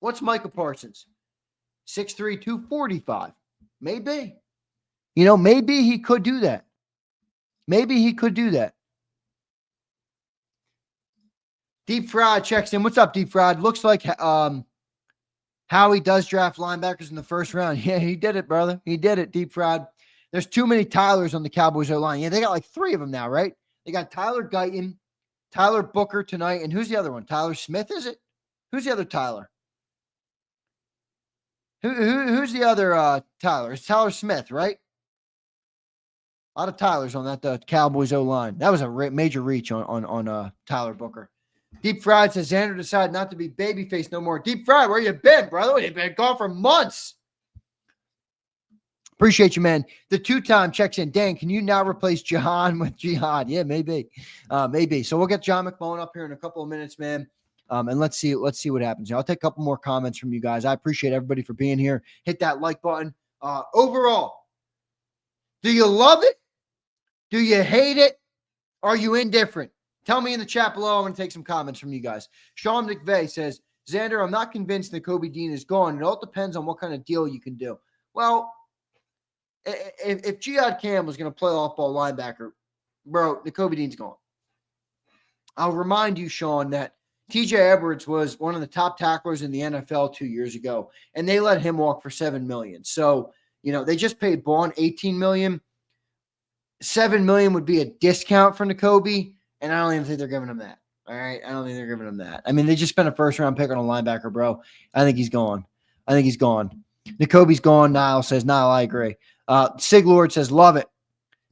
6'3", 245. Maybe. Maybe he could do that. Deep Fried checks in. What's up, Deep Fried? Looks like Howie does draft linebackers in the first round. Yeah, he did it, brother. He did it, Deep Fried. There's too many Tylers on the Cowboys O-line. Yeah, they got like 3 of them now, right? They got Tyler Guyton, Tyler Booker tonight, and who's the other one? Tyler Smith, is it? Who's the other Tyler? Who's the other Tyler? It's Tyler Smith, right? A lot of Tylers on that Cowboys O-line. That was a major reach on Tyler Booker. Deep Fried says Zander decided not to be babyface no more. Deep Fried, where you been, brother? You've been gone for months. Appreciate you, man. The 2-time checks in. Dan, can you now replace Jahan with JIHAAD? Yeah, maybe. Maybe. So we'll get John McMullen up here in a couple of minutes, man. And let's see what happens. I'll take a couple more comments from you guys. I appreciate everybody for being here. Hit that like button. Overall, do you love it? Do you hate it? Are you indifferent? Tell me in the chat below. I'm going to take some comments from you guys. Sean McVeigh says, Zander, I'm not convinced that Kobe Dean is gone. It all depends on what kind of deal you can do. Well, if JIHAAD CAMPBELL is going to play off-ball linebacker, bro, the Kobe Dean's gone. I'll remind you, Sean, that TJ Edwards was one of the top tacklers in the NFL 2 years ago, and they let him walk for $7 million. So, they just paid Vaughn $18 million. $7 million would be a discount for Nakobe, and I don't even think they're giving him that. All right? I don't think they're giving him that. I mean, they just spent a first-round pick on a linebacker, bro. I think he's gone. Nakobe's gone. Niall says, Niall, I agree. Sig Lord says, love it.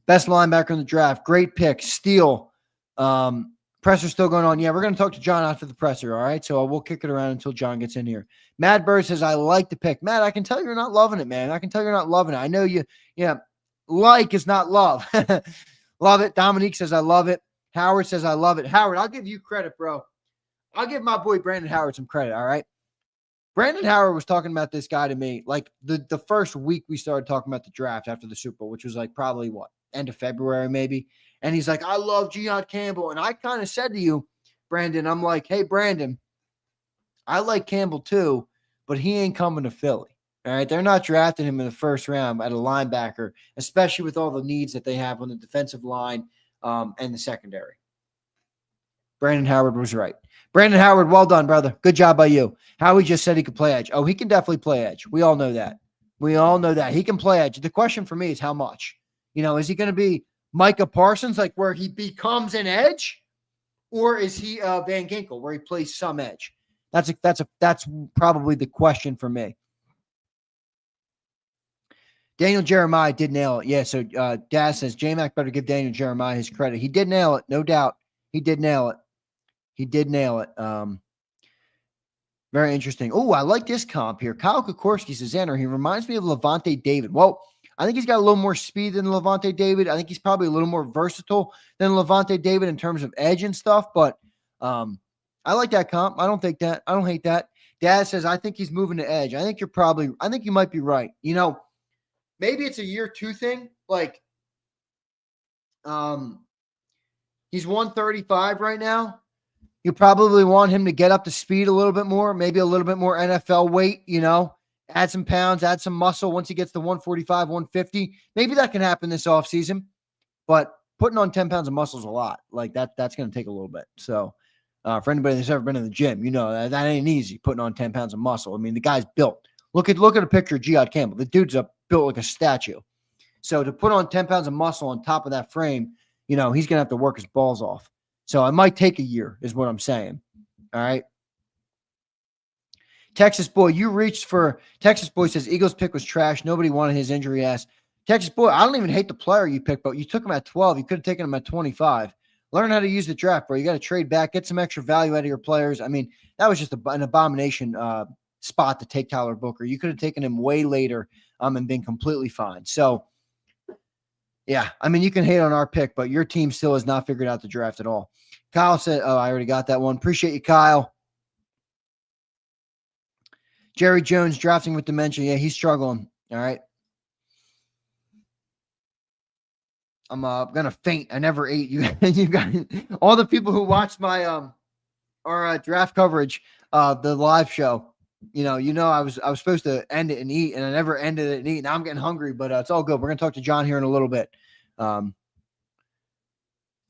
Best linebacker in the draft. Great pick. Steal. Presser's still going on. Yeah, we're going to talk to John after the presser, all right? So we'll kick it around until John gets in here. Mad Bird says, I like the pick. Matt, I can tell you're not loving it, man. I can tell you're not loving it. I know you, like is not love. Love it. Dominique says, I love it. Howard says, I love it. Howard, I'll give you credit, bro. I'll give my boy Brandon Howard some credit, all right? Brandon Howard was talking about this guy to me like the first week we started talking about the draft after the Super Bowl, which was like probably end of February maybe. And he's like, I love JIHAAD CAMPBELL. And I kind of said to you, Brandon, I'm like, hey, Brandon, I like Campbell too, but he ain't coming to Philly. All right. They're not drafting him in the first round at a linebacker, especially with all the needs that they have on the defensive line and the secondary. Brandon Howard was right. Brandon Howard, well done, brother. Good job by you. Howie just said he could play edge. Oh, he can definitely play edge. We all know that. He can play edge. The question for me is how much? Is he going to be Micah Parsons, like where he becomes an edge, or is he Van Ginkel, where he plays some edge? That's probably the question for me. Daniel Jeremiah did nail it. Yeah, so Daz says, J-Mac better give Daniel Jeremiah his credit. He did nail it, no doubt. He did nail it. Very interesting. Oh, I like this comp here. Kyle Kokorski says, Xander, he reminds me of Levante David. Well, I think he's got a little more speed than Levante David. I think he's probably a little more versatile than Levante David in terms of edge and stuff. But I like that comp. I don't hate that. Dad says, I think he's moving to edge. I think you might be right. Maybe it's a year 2 thing. Like, he's 135 right now. You probably want him to get up to speed a little bit more, maybe a little bit more NFL weight, add some pounds, add some muscle once he gets to 145, 150. Maybe that can happen this offseason, but putting on 10 pounds of muscle is a lot. Like that's going to take a little bit. So for anybody that's ever been in the gym, that ain't easy, putting on 10 pounds of muscle. I mean, the guy's built. Look at a picture of JIHAAD CAMPBELL. The dude's built like a statue. So to put on 10 pounds of muscle on top of that frame, he's going to have to work his balls off. So it might take a year is what I'm saying. All right. Texas Boy says Eagles pick was trash. Nobody wanted his injury ass. Texas Boy, I don't even hate the player you picked, but you took him at 12. You could have taken him at 25. Learn how to use the draft, bro. You got to trade back, get some extra value out of your players. I mean, that was just an abomination spot to take Tyler Booker. You could have taken him way later and been completely fine. So, yeah, I mean, you can hate on our pick, but your team still has not figured out the draft at all. Kyle said, oh, I already got that one. Appreciate you, Kyle. Jerry Jones drafting with dementia. Yeah, he's struggling. All right. I'm going to faint. I never ate. You got all the people who watched my our draft coverage, the live show. I was supposed to end it and eat, and I never ended it and eat. Now I'm getting hungry, but it's all good. We're going to talk to John here in a little bit.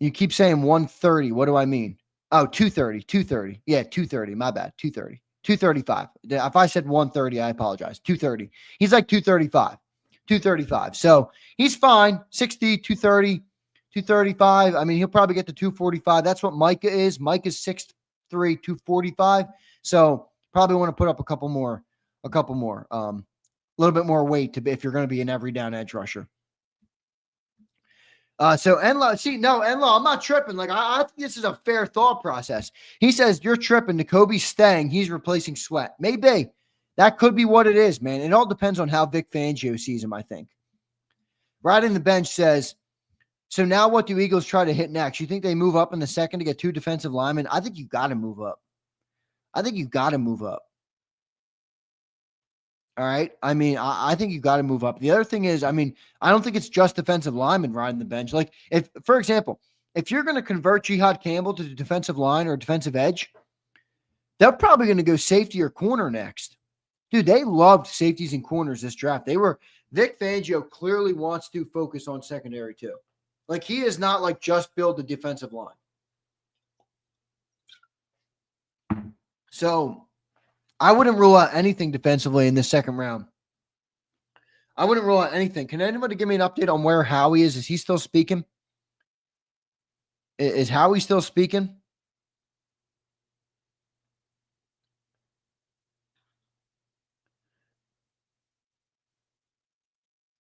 You keep saying 130. What do I mean? Oh, 230. Yeah, 230. My bad. 230. 235. If I said 130, I apologize. 230. He's like 235. 235. So he's fine. 60, 230, 235. I mean, he'll probably get to 245. That's what Micah is. Micah is 6'3", 245. So probably want to put up a couple more, a little bit more weight if you're going to be an every down edge rusher. So Enlaw, I'm not tripping. Like, I think this is a fair thought process. He says, you're tripping. Nakobe's staying. He's replacing Sweat. Maybe. That could be what it is, man. It all depends on how Vic Fangio sees him, I think. Riding the Bench says, so now what do Eagles try to hit next? You think they move up in the second to get 2 defensive linemen? I think you got to move up. All right. I mean, I think you got to move up. The other thing is, I mean, I don't think it's just defensive linemen riding the bench. Like, if, for example, if you're going to convert Jihad Campbell to the defensive line or defensive edge, they're probably going to go safety or corner next. Dude, they loved safeties and corners this draft. Vic Fangio clearly wants to focus on secondary too. Like, he is not like just build the defensive line. So I wouldn't rule out anything defensively in the second round. I wouldn't rule out anything. Can anybody give me an update on where Howie is? Is he still speaking? Is Howie still speaking?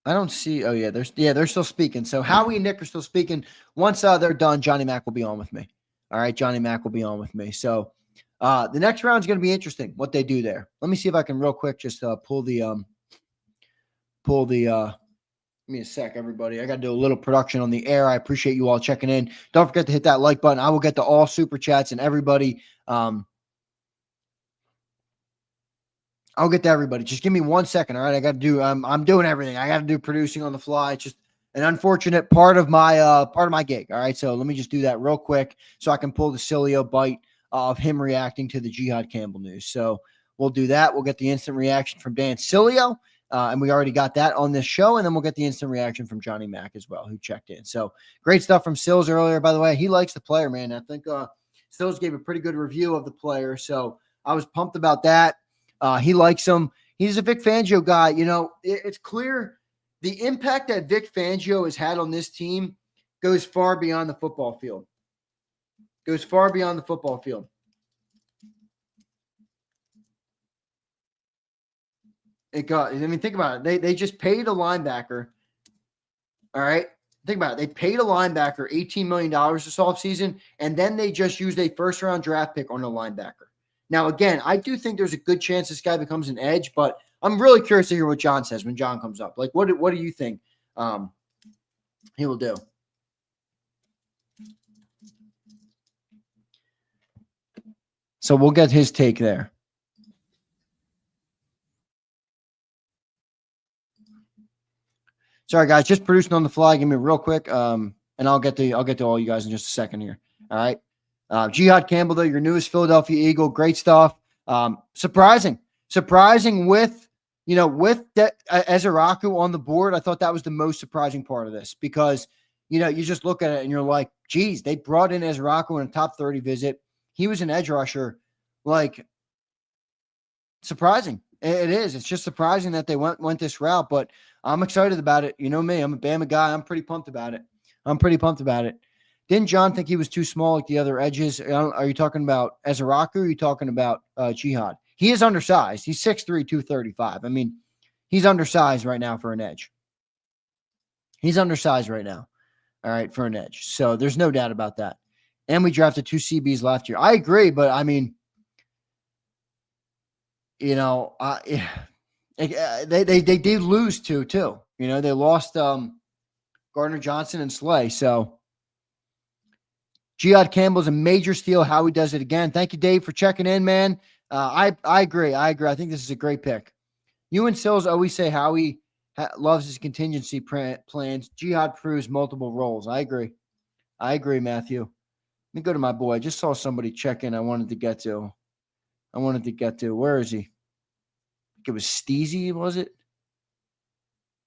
I don't see. Oh, yeah, they're still speaking. So Howie and Nick are still speaking. Once they're done, Johnny Mac will be on with me. All right, Johnny Mac will be on with me. So the next round is going to be interesting, what they do there. Let me see if I can real quick just pull the give me a sec, everybody. I got to do a little production on the air. I appreciate you all checking in. Don't forget to hit that like button. I will get to all super chats and everybody. I'll get to everybody. Just give me 1 second. All right. I got to do, I'm doing everything. I got to do producing on the fly. It's just an unfortunate part of my gig. All right. So let me just do that real quick so I can pull the Sileo bite of him reacting to the Jihad Campbell news. So we'll do that. We'll get the instant reaction from Dan Sileo. And we already got that on this show. And then we'll get the instant reaction from Johnny Mac as well, who checked in. So great stuff from Sills earlier, by the way. He likes the player, man. I think Sills gave a pretty good review of the player. So I was pumped about that. He likes him. He's a Vic Fangio guy. You know, it's clear the impact that Vic Fangio has had on this team goes far beyond the football field. Goes far beyond the football field. Think about it. They just paid a linebacker. All right. Think about it. They paid a linebacker $18 million this offseason, and then they just used a first-round draft pick on a linebacker. Now, again, I do think there's a good chance this guy becomes an edge, but I'm really curious to hear what John says when John comes up. Like, what do you think he will do? So we'll get his take there. Sorry, guys, just producing on the fly. Give me real quick, and I'll get to all you guys in just a second here. All right. Jihad Campbell, though, your newest Philadelphia Eagle, great stuff. Surprising with Ezeraku on the board. I thought that was the most surprising part of this because, you just look at it and you're like, geez, they brought in Ezeraku in a top 30 visit. He was an edge rusher. Like, surprising. It is. It's just surprising that they went this route, but I'm excited about it. You know me. I'm a Bama guy. I'm pretty pumped about it. Didn't John think he was too small like the other edges? Are you talking about Ezeraku or are you talking about Jihad? He is undersized. He's 6'3", 235. I mean, he's undersized right now for an edge. He's undersized right now, all right, for an edge. So there's no doubt about that. And we drafted 2 CBs last year. I agree, but I mean, they did lose 2 too. They lost Gardner Johnson and Slay. So Jihad Campbell's a major steal. Howie does it again. Thank you, Dave, for checking in, man. I agree. I think this is a great pick. You and Sills always say Howie loves his contingency plans. Jihad proves multiple roles. I agree, Matthew. Let me go to my boy. I just saw somebody check in I wanted to get to. Where is he? I think it was Steezy, was it?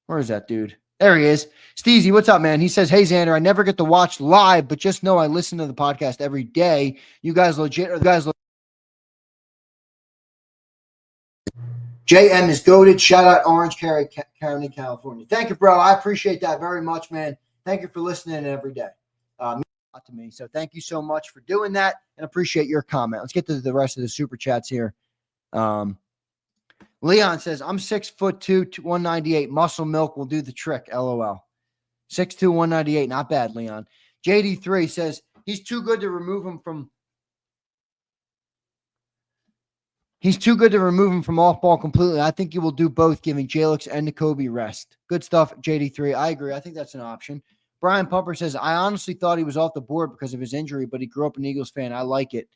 Where is that dude? There he is. Steezy, what's up, man? He says, hey, Zander, I never get to watch live, but just know I listen to the podcast every day. You guys legit are the guys. JM is goated. Shout out Orange County, California. Thank you, bro. I appreciate that very much, man. Thank you for listening every day. Means a lot to me. So thank you so much for doing that and appreciate your comment. Let's get to the rest of the super chats here. Leon says, I'm 6'2", 198. Muscle milk will do the trick. LOL. 6'2", 198. Not bad, Leon. JD3 says, he's too good to remove him from off ball completely. I think you will do both, giving Jalix and Nakobe rest. Good stuff, JD3. I agree. I think that's an option. Brian Pumper says, I honestly thought he was off the board because of his injury, but he grew up an Eagles fan. I like it.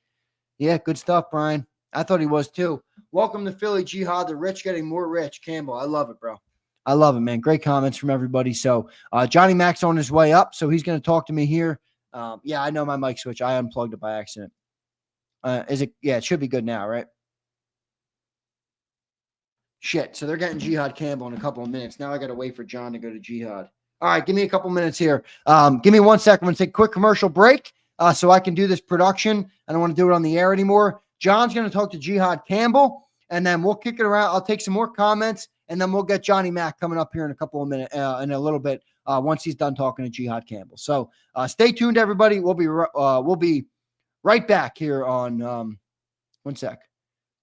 Yeah, good stuff, Brian. I thought he was too. Welcome to Philly, Jihad. The rich getting more rich. Campbell, I love it, bro. I love it, man. Great comments from everybody. So Johnny Mac's on his way up, so he's going to talk to me here Yeah, I know my mic switch. I unplugged it by accident. Is it? Yeah, it should be good now, right? Shit. So they're getting JIHAAD Campbell in a couple of minutes. Now I got to wait for John to go to JIHAAD. All right, give me a couple minutes here. Give me 1 second. I'm going to take a quick commercial break so I can do this production. I don't want to do it on the air anymore. John's going to talk to JIHAAD Campbell, and then we'll kick it around. I'll take some more comments, and then we'll get Johnny Mac coming up here in a couple of minutes, in a little bit, once he's done talking to JIHAAD Campbell. So stay tuned, everybody. We'll be right back here on 1 sec.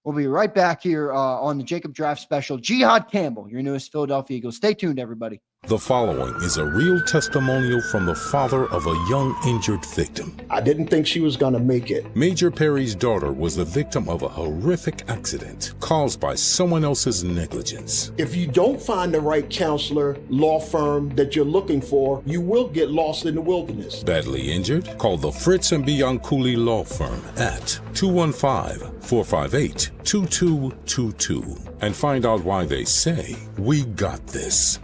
We'll be right back here on the JAKIB Draft Special. JIHAAD Campbell, your newest Philadelphia Eagles. Stay tuned, everybody. The following is a real testimonial from the father of a young injured victim. I didn't think she was going to make it. Major Perry's daughter was the victim of a horrific accident caused by someone else's negligence. If you don't find the right counselor, law firm that you're looking for, you will get lost in the wilderness. Badly injured? Call the Fritz and Bianculli Law Firm at 215-458-2222 and find out why they say, "We got this."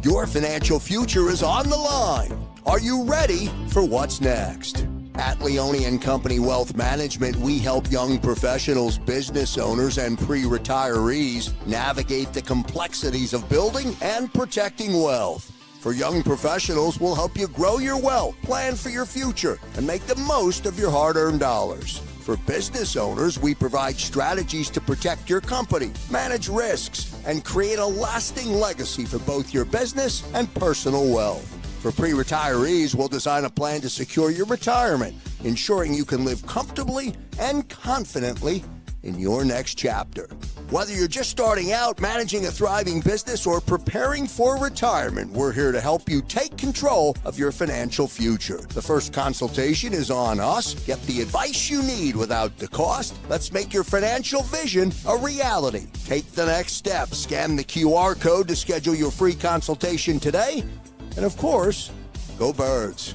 Your financial future is on the line. Are you ready for what's next? At Leone & Company Wealth Management, we help young professionals, business owners, and pre-retirees navigate the complexities of building and protecting wealth. For young professionals, we'll help you grow your wealth, plan for your future, and make the most of your hard-earned dollars. For business owners, we provide strategies to protect your company, manage risks, and create a lasting legacy for both your business and personal wealth. For pre-retirees, we'll design a plan to secure your retirement, ensuring you can live comfortably and confidently in your next chapter. Whether you're just starting out, managing a thriving business, or preparing for retirement, we're here to help you take control of your financial future. The first consultation is on us. Get the advice you need without the cost. Let's make your financial vision a reality. Take the next step. Scan the QR code to schedule your free consultation today. And of course, go Birds.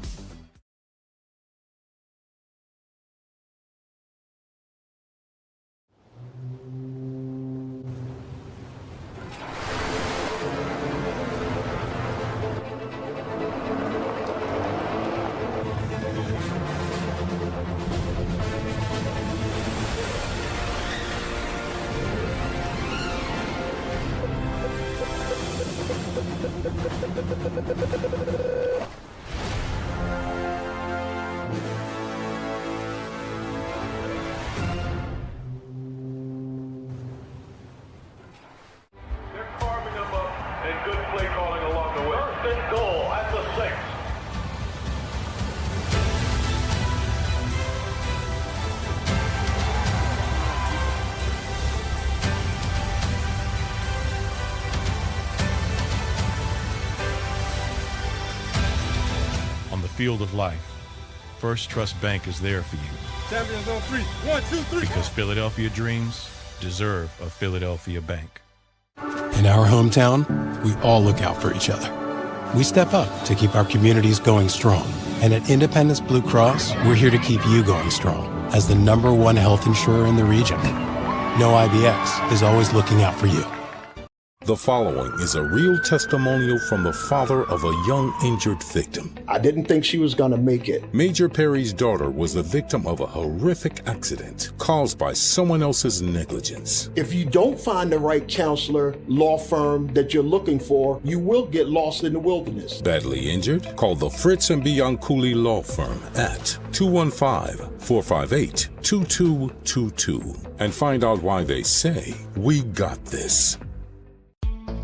Field of life, First Trust Bank is there for you. Champions on 3. 1, 2, 3. Because Philadelphia dreams deserve a Philadelphia bank. In our hometown, we all look out for each other. We step up to keep our communities going strong. And at Independence Blue Cross, we're here to keep you going strong as the #1 health insurer in the region. No IBX is always looking out for you. The following is a real testimonial from the father of a young injured victim. I didn't think she was going to make it. Major Perry's daughter was the victim of a horrific accident caused by someone else's negligence. If you don't find the right counselor, law firm that you're looking for, you will get lost in the wilderness. Badly injured? Call the Fritz and Bianculli Law Firm at 215-458-2222 and find out why they say, "We got this."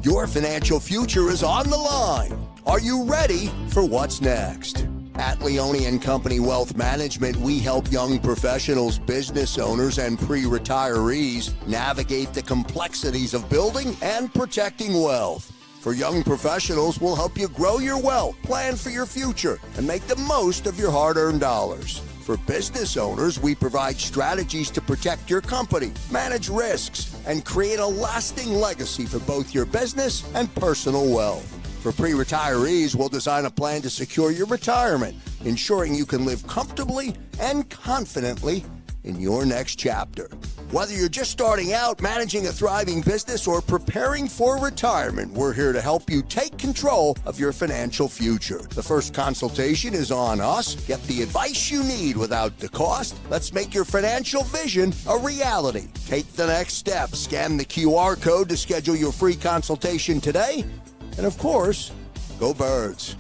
Your financial future is on the line. Are you ready for what's next? At Leone & Company Wealth Management, we help young professionals, business owners, and pre-retirees navigate the complexities of building and protecting wealth. For young professionals, we'll help you grow your wealth, plan for your future, and make the most of your hard-earned dollars. For business owners, we provide strategies to protect your company, manage risks, and create a lasting legacy for both your business and personal wealth. For pre-retirees, we'll design a plan to secure your retirement, ensuring you can live comfortably and confidently in your next chapter. Whether you're just starting out, managing a thriving business, or preparing for retirement, we're here to help you take control of your financial future. The first consultation is on us. Get the advice you need without the cost. Let's make your financial vision a reality. Take the next step. Scan the QR code to schedule your free consultation today. And of course, go Birds.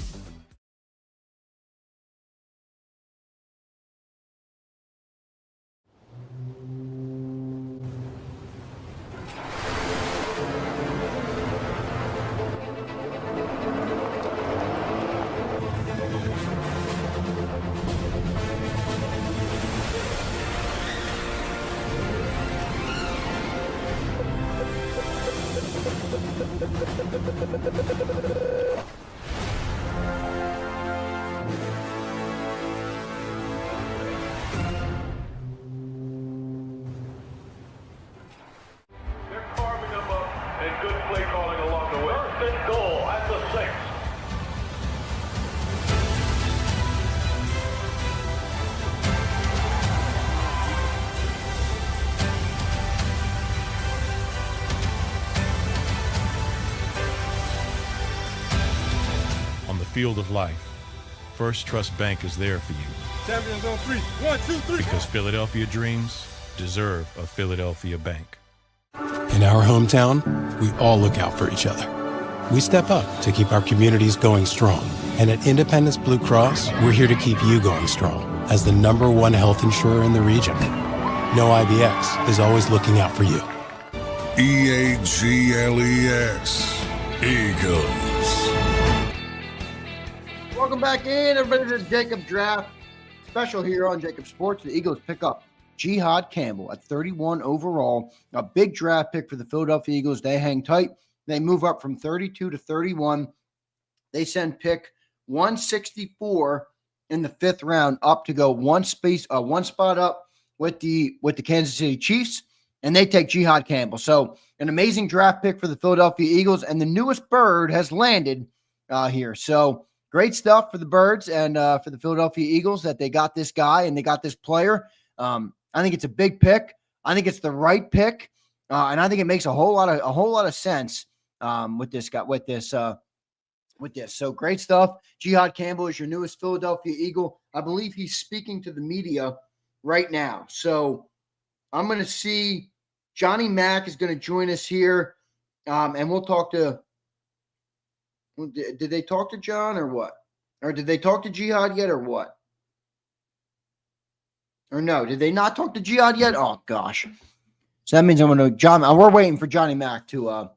They're carving them up and good play calling along the way. First and goal at the 6. On the field of life, First Trust Bank is there for you Champions on 3. 1, 2, 3. because Philadelphia dreams deserve a Philadelphia bank. In our hometown, we all look out for each other. We step up to keep our communities going strong. And at Independence Blue Cross, we're here to keep you going strong as the #1 health insurer in the region. No IBX is always looking out for you. EAGLES. Eagles. Welcome back in, everybody, to the JAKIB Draft Special here on JAKIB Sports. The Eagles pick up JIHAAD Campbell at 31 overall, a big draft pick for the Philadelphia Eagles. They hang tight. They move up from 32 to 31. They send pick 164 in the 5th round up to go one spot up with the Kansas City Chiefs, and they take JIHAAD Campbell. So an amazing draft pick for the Philadelphia Eagles, and the newest bird has landed here. So great stuff for the Birds and for the Philadelphia Eagles that they got this guy and they got this player. I think it's a big pick. I think it's the right pick, and I think it makes a whole lot of sense with this guy with this. So great stuff. JIHAAD Campbell is your newest Philadelphia Eagle. I believe he's speaking to the media right now. So I'm going to see Johnny Mack is going to join us here, and we'll talk to. Did they talk to John or what? Or did they talk to JIHAAD yet or what? Or no, did they not talk to JIHAAD yet? Oh gosh. So that means I'm going to we're waiting for Johnny Mack to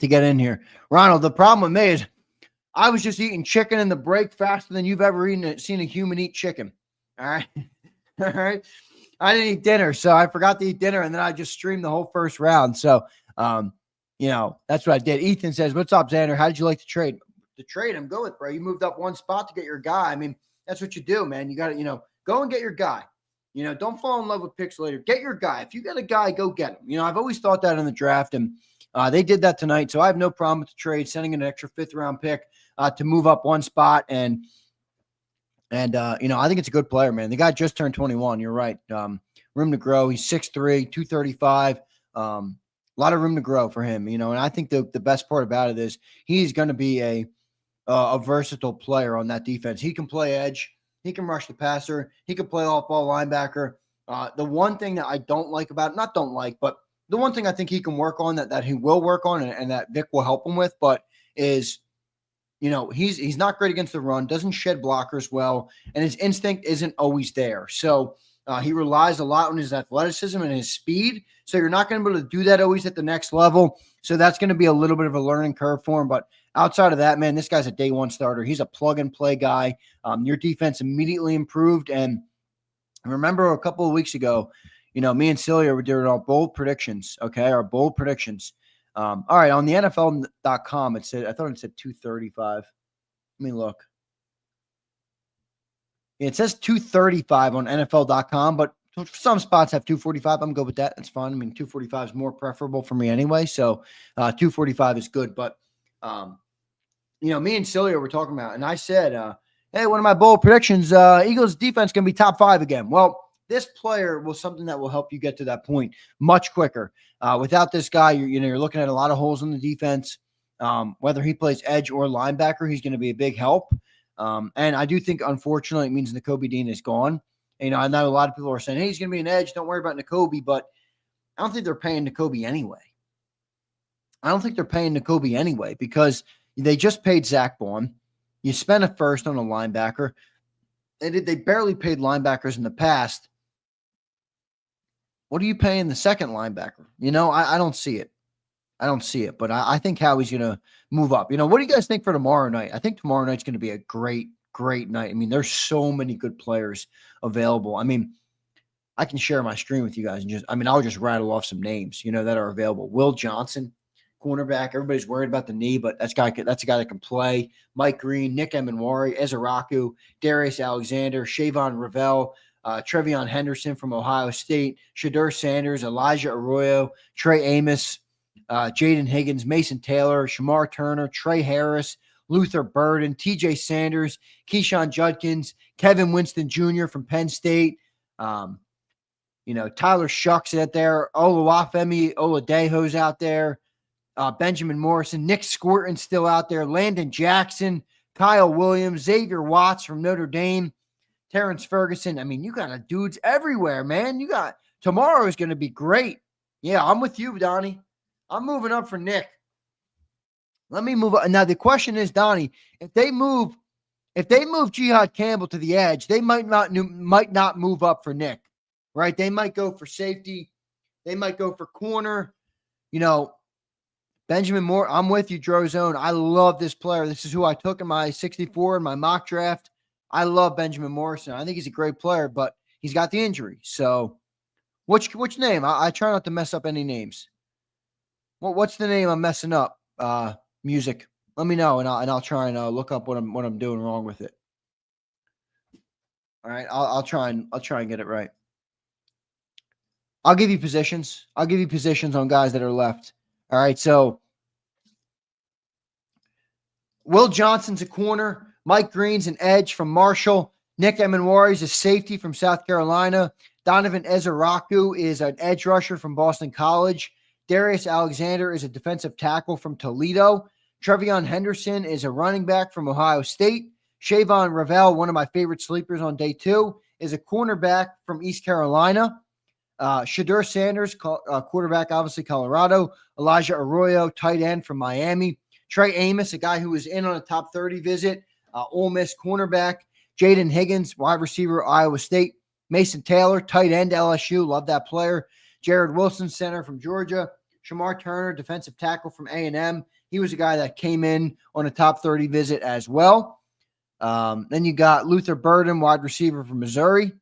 get in here. Ronald, the problem with me is I was just eating chicken in the break faster than you've ever seen a human eat chicken. All right. All right. I didn't eat dinner, so I forgot to eat dinner, and then I just streamed the whole first round. So that's what I did. Ethan says, "What's up, Zander? How did you like the trade?" The trade, I'm good with, bro. You moved up one spot to get your guy. I mean, that's what you do, man. You got to, go and get your guy. Don't fall in love with picks later. Get your guy. If you got a guy, go get him. I've always thought that in the draft, and they did that tonight. So I have no problem with the trade, sending an extra 5th round pick to move up one spot. And I think it's a good player, man. The guy just turned 21. You're right. Room to grow. He's 6'3", 235. A lot of room to grow for him, and I think the best part about it is he's going to be a versatile player on that defense. He can play edge. He can rush the passer. He can play off-ball linebacker. The one thing that I don't like about – but the one thing I think he can work on that he will work on and that Vic will help him with, but is, he's not great against the run, doesn't shed blockers well, and his instinct isn't always there. So he relies a lot on his athleticism and his speed. So you're not going to be able to do that always at the next level. So that's going to be a little bit of a learning curve for him. But outside of that, man, this guy's a day one starter. He's a plug-and-play guy. Your defense immediately improved. And remember a couple of weeks ago, me and Sileo were doing our bold predictions, okay, our bold predictions. All right, on the NFL.com, I thought it said 235. Let me look. It says 235 on NFL.com, but some spots have 245. I'm good with that. That's fine. I mean, 245 is more preferable for me anyway. So 245 is good. But, me and Sileo were talking about, and I said, hey, one of my bold predictions, Eagles defense going to be top 5 again. Well, this player was something that will help you get to that point much quicker. Without this guy, you're looking at a lot of holes in the defense. Whether he plays edge or linebacker, he's going to be a big help. And I do think, unfortunately, it means Nakobe Dean is gone. I know a lot of people are saying, hey, he's going to be an edge. Don't worry about Nakobe. But I don't think they're paying Nakobe anyway. Because they just paid Zach Bond. You spent a first on a linebacker. They barely paid linebackers in the past. What are you paying the second linebacker? I don't see it. But I think Howie's going to move up. What do you guys think for tomorrow night? I think tomorrow night's going to be a great night. I mean, there's so many good players available. I mean, I can share my screen with you guys and I'll just rattle off some names, that are available. Will Johnson, cornerback. Everybody's worried about the knee, but that's a guy that can play. Mike Green, Nick Emenwari, Ezeraku, Darius Alexander, Shavon Ravel, Trevion Henderson from Ohio State, Shadur Sanders, Elijah Arroyo, Trey Amos, Jaden Higgins, Mason Taylor, Shamar Turner, Trey Harris, Luther Burden, TJ Sanders, Keyshawn Judkins, Kevin Winston Jr. from Penn State, Tyler Shucks out there, Oluwafemi Oladejo's out there, Benjamin Morrison, Nick Squirton still out there, Landon Jackson, Kyle Williams, Xavier Watts from Notre Dame, Terrence Ferguson. I mean, you got dudes everywhere, man. Tomorrow is going to be great. Yeah, I'm with you, Donnie. I'm moving up for Nick. Let me move up. Now, the question is, Donnie, if they move JIHAAD Campbell to the edge, they might not move up for Nick, right? They might go for safety. They might go for corner. Benjamin Moore, I'm with you, Drozone. I love this player. This is who I took in my 64 in my mock draft. I love Benjamin Morrison. I think he's a great player, but he's got the injury. So which name? I try not to mess up any names. What's the name I'm messing up? Music. Let me know, and I'll try and look up what I'm doing wrong with it. All right, I'll try and get it right. I'll give you positions. I'll give you positions on guys that are left. All right, so Will Johnson's a corner. Mike Green's an edge from Marshall. Nick Emenwari's a safety from South Carolina. Donovan Ezeraku is an edge rusher from Boston College. Darius Alexander is a defensive tackle from Toledo. Trevion Henderson is a running back from Ohio State. Shavon Ravel, one of my favorite sleepers on day 2, is a cornerback from East Carolina. Shadur Sanders, quarterback, obviously Colorado. Elijah Arroyo, tight end from Miami. Trey Amos, a guy who was in on a top 30 visit. Ole Miss cornerback. Jaden Higgins, wide receiver, Iowa State. Mason Taylor, tight end, LSU. Love that player. Jared Wilson, center from Georgia. Shamar Turner, defensive tackle from A&M. He was a guy that came in on a top 30 visit as well. Then you got Luther Burden, wide receiver from Missouri.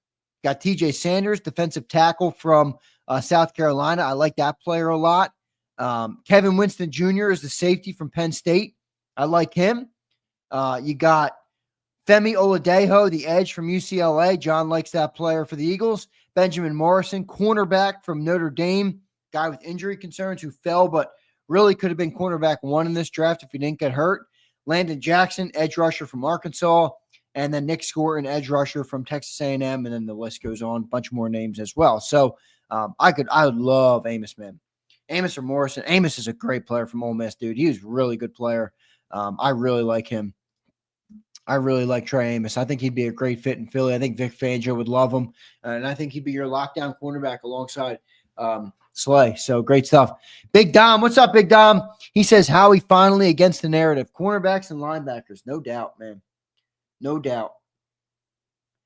Got TJ Sanders, defensive tackle from South Carolina. I like that player a lot. Kevin Winston Jr. is the safety from Penn State. I like him. You got Femi Oladejo, the edge from UCLA. John likes that player for the Eagles. Benjamin Morrison, cornerback from Notre Dame. Guy with injury concerns who fell, but really could have been cornerback 1 in this draft if he didn't get hurt. Landon Jackson, edge rusher from Arkansas. And then Nick Squirton, edge rusher from Texas A&M. And then the list goes on. A bunch more names as well. So I would love Amos, man. Amos or Morrison. Amos is a great player from Ole Miss, dude. He was a really good player. I really like him. I really like Trey Amos. I think he'd be a great fit in Philly. I think Vic Fangio would love him. And I think he'd be your lockdown cornerback alongside Slay. So great stuff. Big Dom. What's up, Big Dom? He says, Howie finally against the narrative. Cornerbacks and linebackers. No doubt, man. No doubt.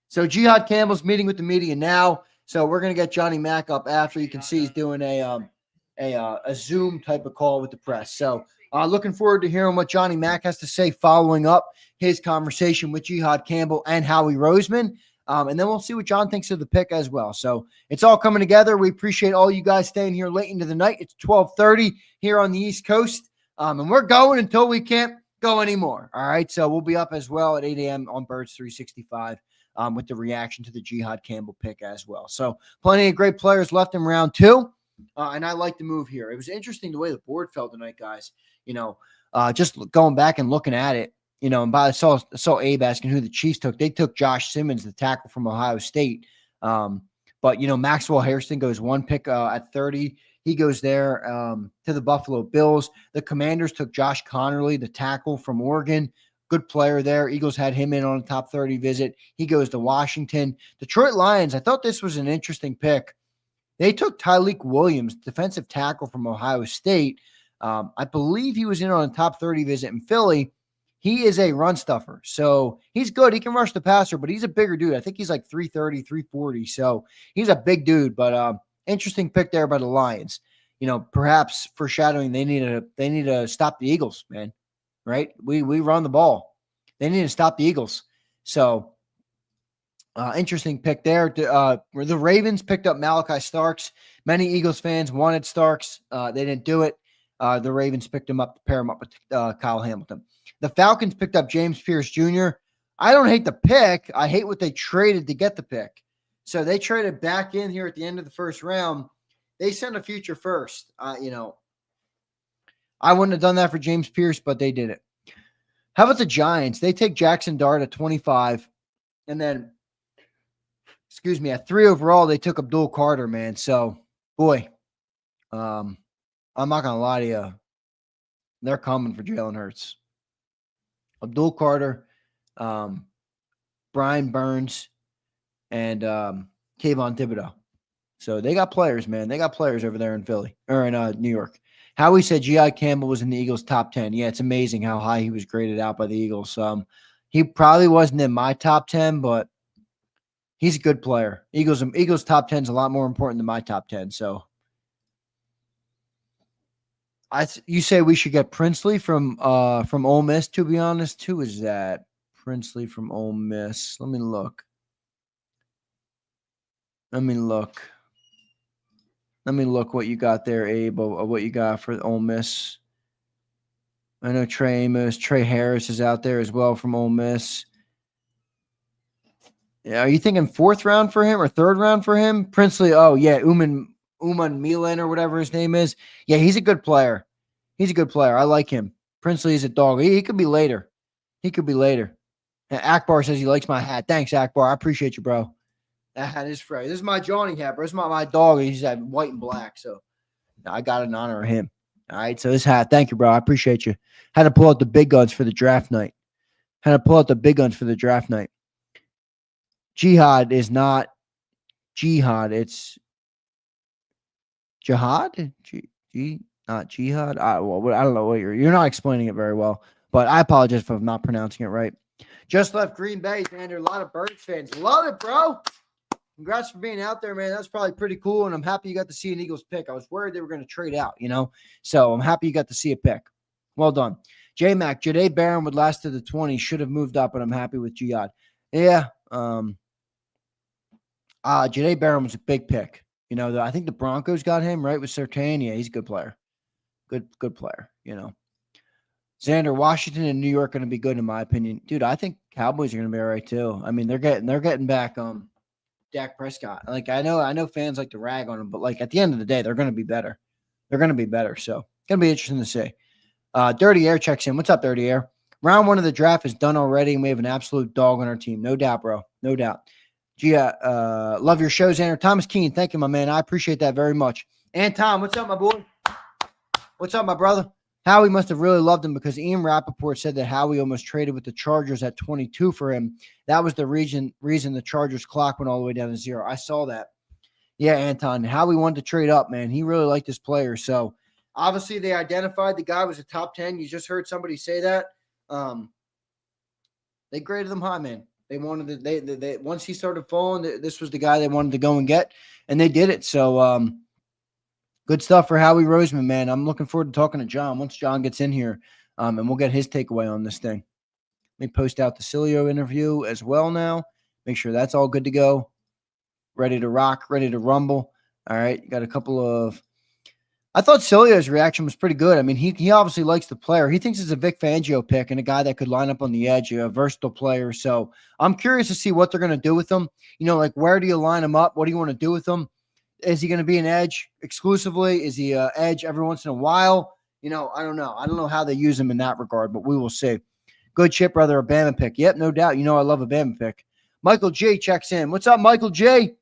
So JIHAAD Campbell's meeting with the media now. So we're going to get Johnny Mack up after. You can see he's doing a Zoom type of call with the press. So looking forward to hearing what Johnny Mack has to say following up his conversation with JIHAAD Campbell and Howie Roseman. And then we'll see what John thinks of the pick as well. So it's all coming together. We appreciate all you guys staying here late into the night. It's 12:30 here on the East Coast. And we're going until we can't go anymore. All right. So we'll be up as well at 8 a.m. on Birds 365 with the reaction to the JIHAAD Campbell pick as well. So plenty of great players left in round 2. And I like the move here. It was interesting the way the board fell tonight, guys. Just going back and looking at it, and I saw Abe asking who the Chiefs took. They took Josh Simmons, the tackle from Ohio State. But But, Maxwell Hairston goes one pick at 30. He goes there to the Buffalo Bills. The Commanders took Josh Connerly, the tackle from Oregon. Good player there. Eagles had him in on a top 30 visit. He goes to Washington. Detroit Lions, I thought this was an interesting pick. They took Tyleik Williams, defensive tackle from Ohio State. I believe he was in on a top 30 visit in Philly. He is a run stuffer. So he's good. He can rush the passer, but he's a bigger dude. I think he's like 330, 340. So he's a big dude, but interesting pick there by the Lions. Perhaps foreshadowing they need to stop the Eagles, man. Right? We run the ball. They need to stop the Eagles. So interesting pick there. Where the Ravens picked up Malachi Starks. Many Eagles fans wanted Starks. They didn't do it. The Ravens picked him up to pair him up with Kyle Hamilton. The Falcons picked up James Pierce Jr. I don't hate the pick. I hate what they traded to get the pick. So they traded back in here at the end of the first round. They sent a future first. I wouldn't have done that for James Pierce, but they did it. How about the Giants? They take Jackson Dart at 25. And then, at 3 overall, they took Abdul Carter, man. So, boy, I'm not going to lie to you. They're coming for Jalen Hurts. Abdul Carter, Brian Burns, and Kayvon Thibodeau. So they got players, man. They got players over there in Philly or in New York. Howie said JIHAAD Campbell was in the Eagles' top 10. Yeah, it's amazing how high he was graded out by the Eagles. He probably wasn't in my top 10, but he's a good player. Eagles top 10 is a lot more important than my top 10. So you say we should get Princely from Ole Miss, to be honest. Who is that? Princely from Ole Miss. Let me look what you got there, Abe, of what you got for Ole Miss. I know Trey Harris is out there as well from Ole Miss. Yeah, are you thinking 4th round for him or 3rd round for him? Princely, oh, yeah, Uman Milan or whatever his name is. Yeah, he's a good player. I like him. Princely is a dog. He could be later. And Akbar says he likes my hat. Thanks, Akbar. I appreciate you, bro. That hat is fresh. This is my Johnny hat, bro. This is my dog. He's white and black, so I got it in honor of him. All right, so this hat, thank you, bro. I appreciate you. Had to pull out the big guns for the draft night. Jihad is not jihad. It's jihad? Not jihad? I don't know what you're not explaining it very well, but I apologize if I'm not pronouncing it right. Just left Green Bay, Zander. A lot of Birds fans. Love it, bro. Congrats for being out there, man. That's probably pretty cool, and I'm happy you got to see an Eagles pick. I was worried they were going to trade out, So I'm happy you got to see a pick. Well done. J-Mac, Jahdae Barron would last to the 20. Should have moved up, but I'm happy with Jihad. Yeah. Jahdae Barron was a big pick. I think the Broncos got him, right, with Surtain. Yeah, he's a good player. Good player, Zander, Washington and New York going to be good in my opinion. Dude, I think Cowboys are going to be all right too. I mean, they're getting back Dak Prescott. Like I know fans like to rag on him, but like at the end of the day, they're going to be better. So it's going to be interesting to see. Dirty Air checks in. What's up, Dirty Air? Round 1 of the draft is done already, and we have an absolute dog on our team. No doubt, bro. No doubt. Love your show, Zander. Thomas Keene, thank you, my man. I appreciate that very much. And Tom, what's up, my boy? What's up, my brother? Howie must have really loved him because Ian Rappaport said that Howie almost traded with the Chargers at 22 for him. That was the reason the Chargers clock went all the way down to 0. I saw that. Yeah, Anton. Howie wanted to trade up, man. He really liked this player. So, obviously, they identified the guy was a top 10. You just heard somebody say that. They graded him high, man. They wanted they once he started falling, this was the guy they wanted to go and get, and they did it. So, good stuff for Howie Roseman, man. I'm looking forward to talking to John once John gets in here, and we'll get his takeaway on this thing. Let me post out the Sileo interview as well now. Make sure that's all good to go. Ready to rock, ready to rumble. All right, got a couple of – I thought Sileo's reaction was pretty good. I mean, he obviously likes the player. He thinks it's a Vic Fangio pick and a guy that could line up on the edge, a versatile player. So I'm curious to see what they're going to do with him. Like where do you line him up? What do you want to do with him? Is he going to be an edge exclusively? Is he an edge every once in a while? I don't know. I don't know how they use him in that regard, but we will see. Good shit, brother. A Bama pick. Yep, no doubt. I love a Bama pick. Michael J checks in. What's up, Michael J?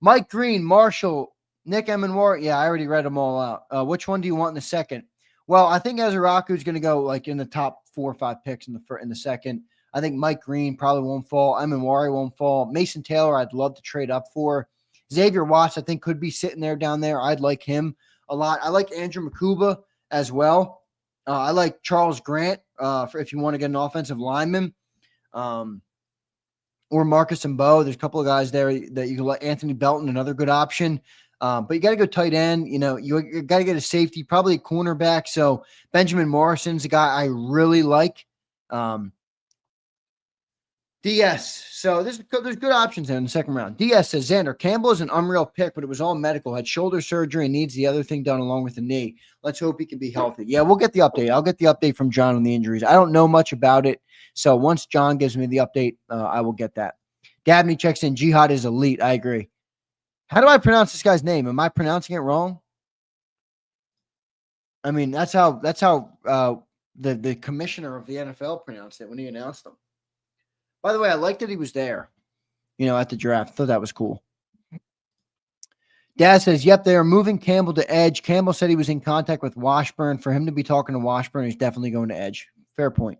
Mike Green, Marshall, Nick Emanwar. Yeah, I already read them all out. Which one do you want in the second? Well, I think Azaraku is going to go like in the top 4 or 5 picks in the second. I think Mike Green probably won't fall. Emanwari won't fall. Mason Taylor, I'd love to trade up for. Xavier Watts, I think, could be sitting there down there. I'd like him a lot. I like Andrew Makuba as well. I like Charles Grant for if you want to get an offensive lineman. Or Marcus Mbow. There's a couple of guys there that you can let. Anthony Belton, another good option. But you got to go tight end. You know, you got to get a safety, probably a cornerback. So Benjamin Morrison's a guy I really like. DS. So there's good options there in the second round. DS says, Zander, Campbell is an unreal pick, but it was all medical. Had shoulder surgery and needs the other thing done along with the knee. Let's hope he can be healthy. Yeah, we'll get the update. I'll get the update from John on the injuries. I don't know much about it. So once John gives me the update, I will get that. Dabney checks in. Jihad is elite. I agree. How do I pronounce this guy's name? Am I pronouncing it wrong? I mean, that's how the commissioner of the NFL pronounced it when he announced them. By the way, I liked that he was there, at the draft. Thought that was cool. Dad says, yep, they are moving Campbell to edge. Campbell said he was in contact with Washburn. For him to be talking to Washburn, he's definitely going to edge. Fair point.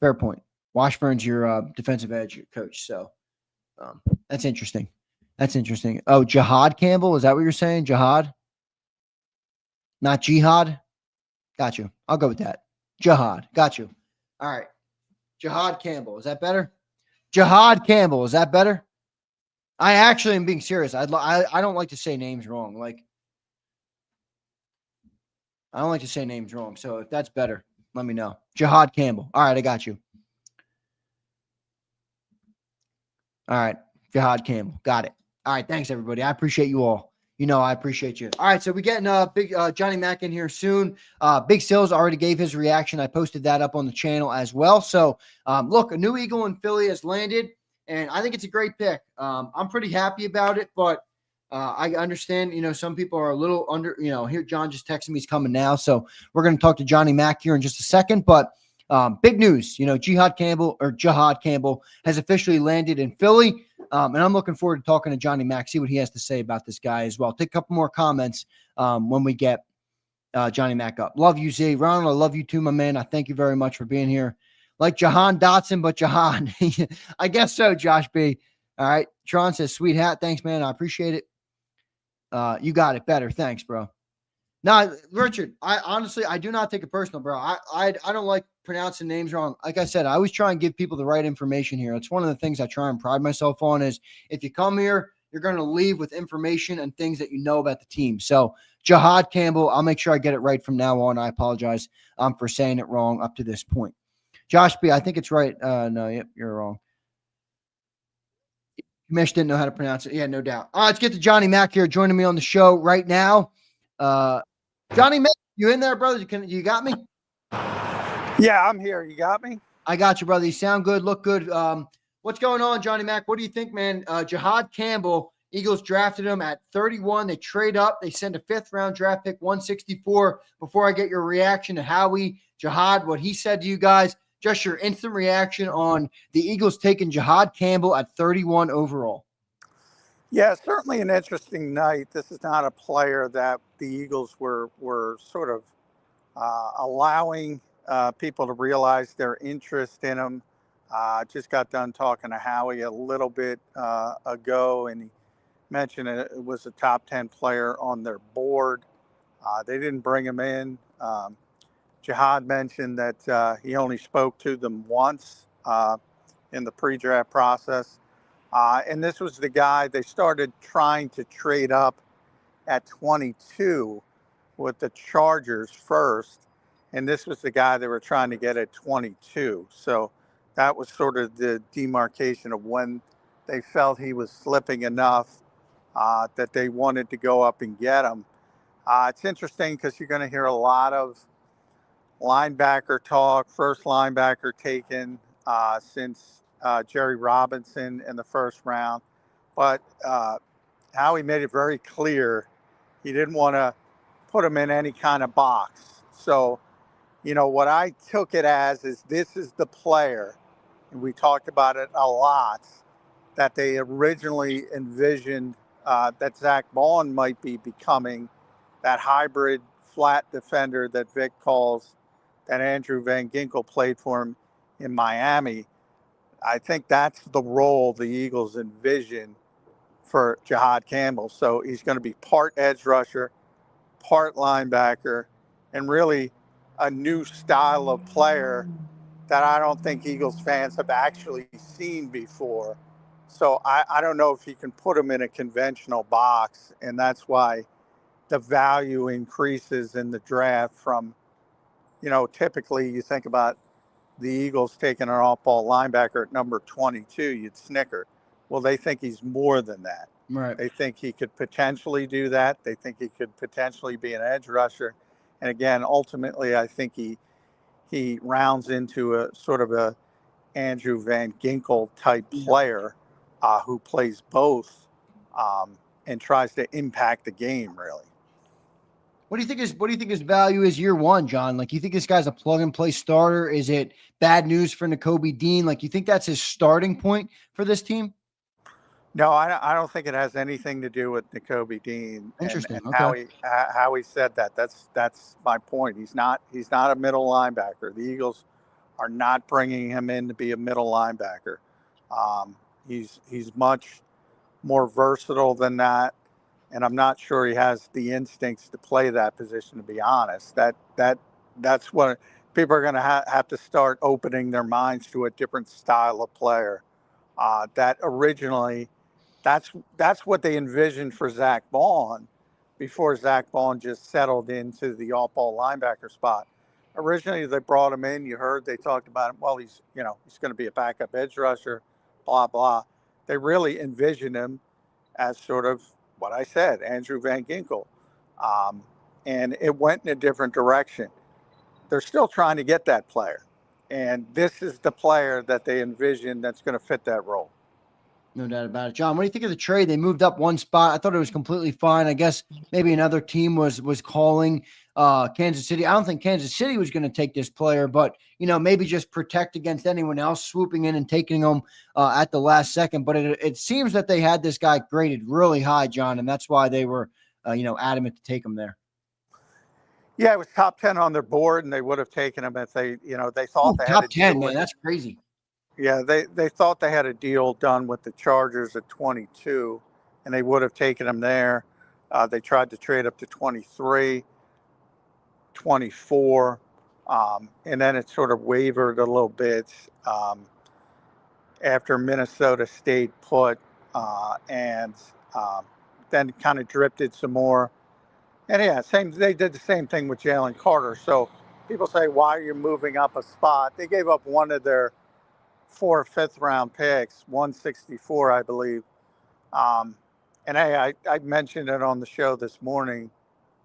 Fair point. Washburn's your defensive edge coach. So that's interesting. That's interesting. Oh, JIHAAD Campbell. Is that what you're saying? JIHAAD? Not jihad? Got you. I'll go with that. JIHAAD. Got you. All right. JIHAAD Campbell. Is that better? JIHAAD Campbell. Is that better? I actually am being serious. I don't like to say names wrong. Like, I don't like to say names wrong. So if that's better, let me know. JIHAAD Campbell. All right, I got you. All right, JIHAAD Campbell. Got it. All right, thanks, everybody. I appreciate you all. I appreciate you. All right, so we're getting big Johnny Mack in here soon. Big Sills already gave his reaction. I posted that up on the channel as well. So, look, a new Eagle in Philly has landed, and I think it's a great pick. I'm pretty happy about it, but I understand, some people are a little under, here John just texted me he's coming now. So we're going to talk to Johnny Mack here in just a second, but big news, JIHAAD Campbell has officially landed in Philly. And I'm looking forward to talking to Johnny Mack, see what he has to say about this guy as well. Take a couple more comments when we get Johnny Mack up. Love you, Z. Ronald, I love you too, my man. I thank you very much for being here. Like Jahan Dotson, but Jahan. I guess so, Josh B. All right. Tron says, sweet hat. Thanks, man. I appreciate it. You got it better. Thanks, bro. No, Richard, I do not take it personal, bro. I don't like pronouncing names wrong. Like I said, I always try and give people the right information here. It's one of the things I try and pride myself on is if you come here, you're going to leave with information and things that you know about the team. So JIHAAD Campbell, I'll make sure I get it right from now on. I apologize for saying it wrong up to this point. Josh B, I think it's right. No, yep, you're wrong. Mish didn't know how to pronounce it. Yeah, no doubt. All right, let's get to Johnny Mack here joining me on the show right now. Johnny Mack, you in there, brother? You got me? Yeah, I'm here. You got me? I got you, brother. You sound good, look good. What's going on, Johnny Mack? What do you think, man? JIHAAD Campbell, Eagles drafted him at 31. They trade up. They send a 5th-round draft pick, 164. Before I get your reaction to Howie, JIHAAD, what he said to you guys, just your instant reaction on the Eagles taking JIHAAD Campbell at 31 overall. Yeah, certainly an interesting night. This is not a player that the Eagles were sort of allowing people to realize their interest in him. Just got done talking to Howie a little bit ago, and he mentioned it was a top 10 player on their board. They didn't bring him in. JIHAAD mentioned that he only spoke to them once in the pre-draft process. And this was the guy they started trying to trade up at 22 with the Chargers first. And this was the guy they were trying to get at 22. So that was sort of the demarcation of when they felt he was slipping enough that they wanted to go up and get him. It's interesting because you're going to hear a lot of linebacker talk, first linebacker taken since Jerry Robinson in the first round. But Howie made it very clear he didn't want to put him in any kind of box. So, what I took it as is this is the player, and we talked about it a lot, that they originally envisioned that Zach Bond might be becoming that hybrid flat defender that Vic calls, that Andrew Van Ginkel played for him in Miami. I think that's the role the Eagles envision for JIHAAD Campbell. So he's going to be part edge rusher, part linebacker, and really a new style of player that I don't think Eagles fans have actually seen before. So I don't know if you can put him in a conventional box, and that's why the value increases in the draft from, typically you think about the Eagles taking an off-ball linebacker at number 22, you'd snicker. Well, they think he's more than that. Right. They think he could potentially do that. They think he could potentially be an edge rusher. And again, ultimately, I think he rounds into a sort of a Andrew Van Ginkel type player who plays both and tries to impact the game, really. What do you think his value is year one, John? Like, you think this guy's a plug and play starter? Is it bad news for Nakobe Dean? Like, you think that's his starting point for this team? No, I don't think it has anything to do with Nakobe Dean. Interesting. And Okay. how he said that. That's my point. He's not a middle linebacker. The Eagles are not bringing him in to be a middle linebacker. He's much more versatile than that, and I'm not sure he has the instincts to play that position. To be honest, that's what people are going to have to start opening their minds to, a different style of player. That originally, that's what they envisioned for Zach Bond before Zach Bond just settled into the off-ball linebacker spot. Originally, they brought him in. You heard they talked about him. Well, he's going to be a backup edge rusher, blah, blah. They really envisioned him as sort of what I said, Andrew Van Ginkel. And it went in a different direction. They're still trying to get that player. And this is the player that they envision that's going to fit that role. No doubt about it. John, what do you think of the trade? They moved up one spot. I thought it was completely fine. I guess maybe another team was calling Kansas City. I don't think Kansas City was going to take this player, but, maybe just protect against anyone else swooping in and taking him at the last second. But it seems that they had this guy graded really high, John, and that's why they were, adamant to take him there. Yeah, it was top 10 on their board, and they would have taken him if they thought they had top a 10, deal man. That's crazy. Yeah, they thought they had a deal done with the Chargers at 22, and they would have taken him there. They tried to trade up to 23, 24, and then it sort of wavered a little bit after Minnesota stayed put, and then kind of drifted some more. And yeah, they did the same thing with Jalen Carter. So people say, why are you moving up a spot? They gave up one of their 4 5th-round picks, 164, I believe. And hey, I mentioned it on the show this morning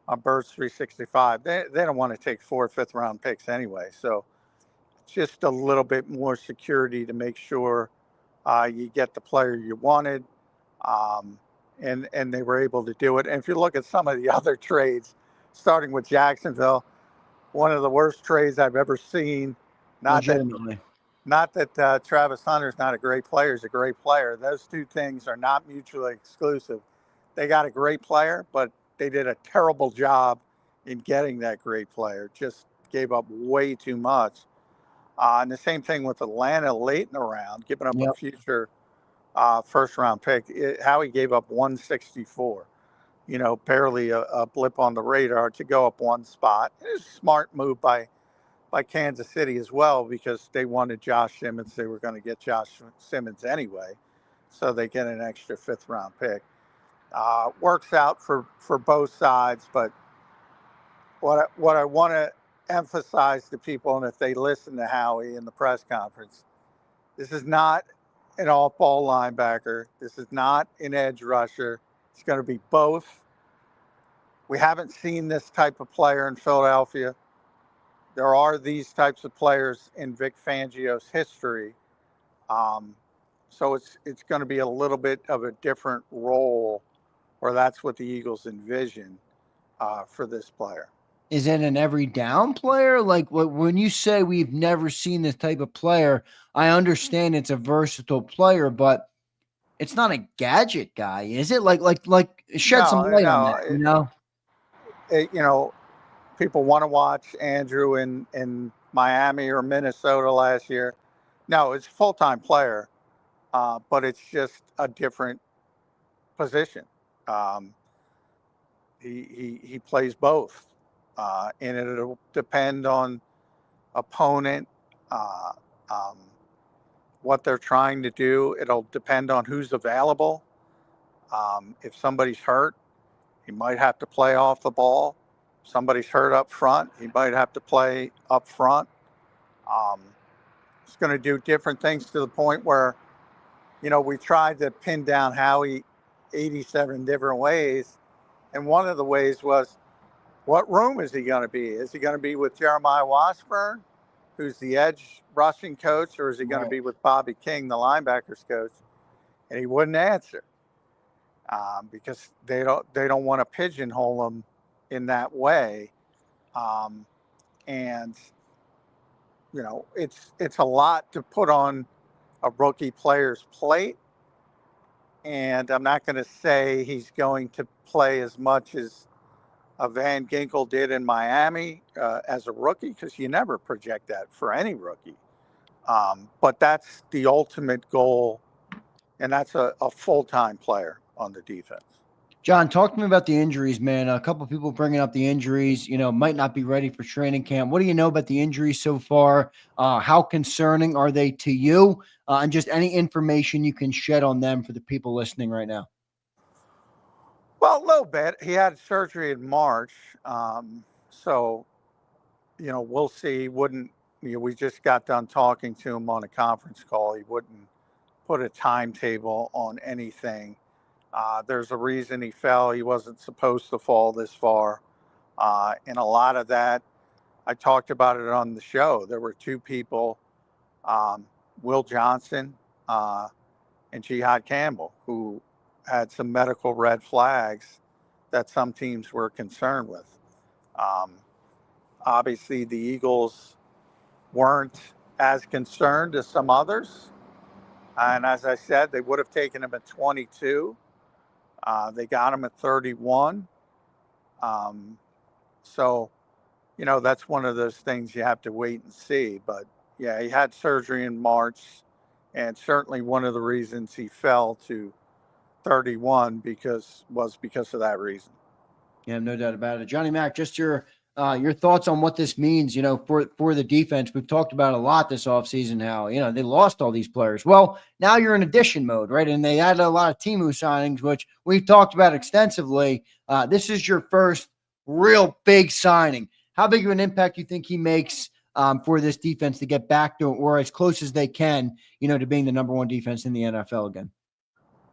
on Birds 365. They don't want to take 4 5th-round picks anyway. So just a little bit more security to make sure you get the player you wanted. And they were able to do it. And if you look at some of the other trades, starting with Jacksonville, one of the worst trades I've ever seen. Not that Travis Hunter's not a great player. He's a great player. Those two things are not mutually exclusive. They got a great player, but they did a terrible job in getting that great player. Just gave up way too much. And the same thing with Atlanta late in the round, giving up a future first-round pick. Howie gave up 164. Barely a blip on the radar to go up one spot. It was a smart move by Kansas City as well, because they wanted Josh Simmons. They were going to get Josh Simmons anyway, so they get an extra 5th-round pick. Works out for both sides, but what I want to emphasize to people, and if they listen to Howie in the press conference, this is not an off-ball linebacker. This is not an edge rusher. It's going to be both. We haven't seen this type of player in Philadelphia. There are these types of players in Vic Fangio's history. So it's going to be a little bit of a different role, or that's what the Eagles envision for this player. Is it an every down player? Like, when you say we've never seen this type of player, I understand it's a versatile player, but it's not a gadget guy, is it? Like shed some No, light on no. that, you know? You know, people want to watch Andrew in Miami or Minnesota last year. No, it's a full-time player, but it's just a different position. Um, he plays both, and it'll depend on opponent, uh, um, what they're trying to do. It'll depend on who's available. If somebody's hurt, he might have to play off the ball. If somebody's hurt up front, he might have to play up front. Um, it's going to do different things to the point where, we tried to pin down Howie 87 different ways. And one of the ways was, what room is he going to be? Is he going to be with Jeremiah Washburn, who's the edge rushing coach, or is he going to be with Bobby King, the linebackers coach? And he wouldn't answer because they don't want to pigeonhole him in that way. And it's a lot to put on a rookie player's plate. And I'm not going to say he's going to play as much as Van Ginkel did in Miami as a rookie, because you never project that for any rookie. But that's the ultimate goal, and that's a full-time player on the defense. John, talk to me about the injuries, man. A couple of people bringing up the injuries, might not be ready for training camp. What do you know about the injuries so far? How concerning are they to you? And just any information you can shed on them for the people listening right now. Well, a little bit. He had surgery in March. So, we'll see. We just got done talking to him on a conference call. He wouldn't put a timetable on anything. There's a reason he fell. He wasn't supposed to fall this far. And a lot of that, I talked about it on the show. There were two people, Will Johnson and JIHAAD Campbell, who had some medical red flags that some teams were concerned with. Obviously, the Eagles weren't as concerned as some others. And as I said, they would have taken him at 22. They got him at 31. So, that's one of those things you have to wait and see. But yeah, he had surgery in March, and certainly one of the reasons he fell to 31 was because of that reason. Yeah, no doubt about it. Johnny Mac, just your thoughts on what this means, for the defense. We've talked about a lot this offseason, how, they lost all these players. Well, now you're in addition mode, right? And they added a lot of Timu signings, which we've talked about extensively. This is your first real big signing. How big of an impact do you think he makes for this defense to get back to, or as close as they can, to being the number one defense in the NFL again?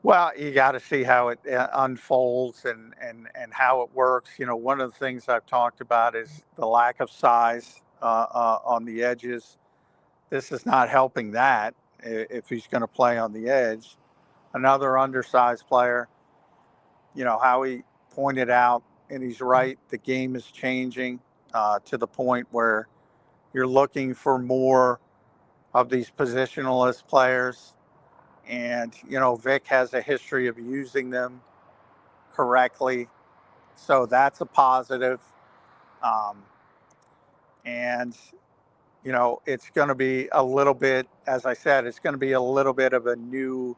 Well, you got to see how it unfolds and how it works. One of the things I've talked about is the lack of size on the edges. This is not helping that if he's going to play on the edge. Another undersized player, Howie pointed out, and he's right, the game is changing to the point where you're looking for more of these positionalist players. And, Vic has a history of using them correctly. So that's a positive. And, it's going to be a little bit, as I said, it's going to be a little bit of a new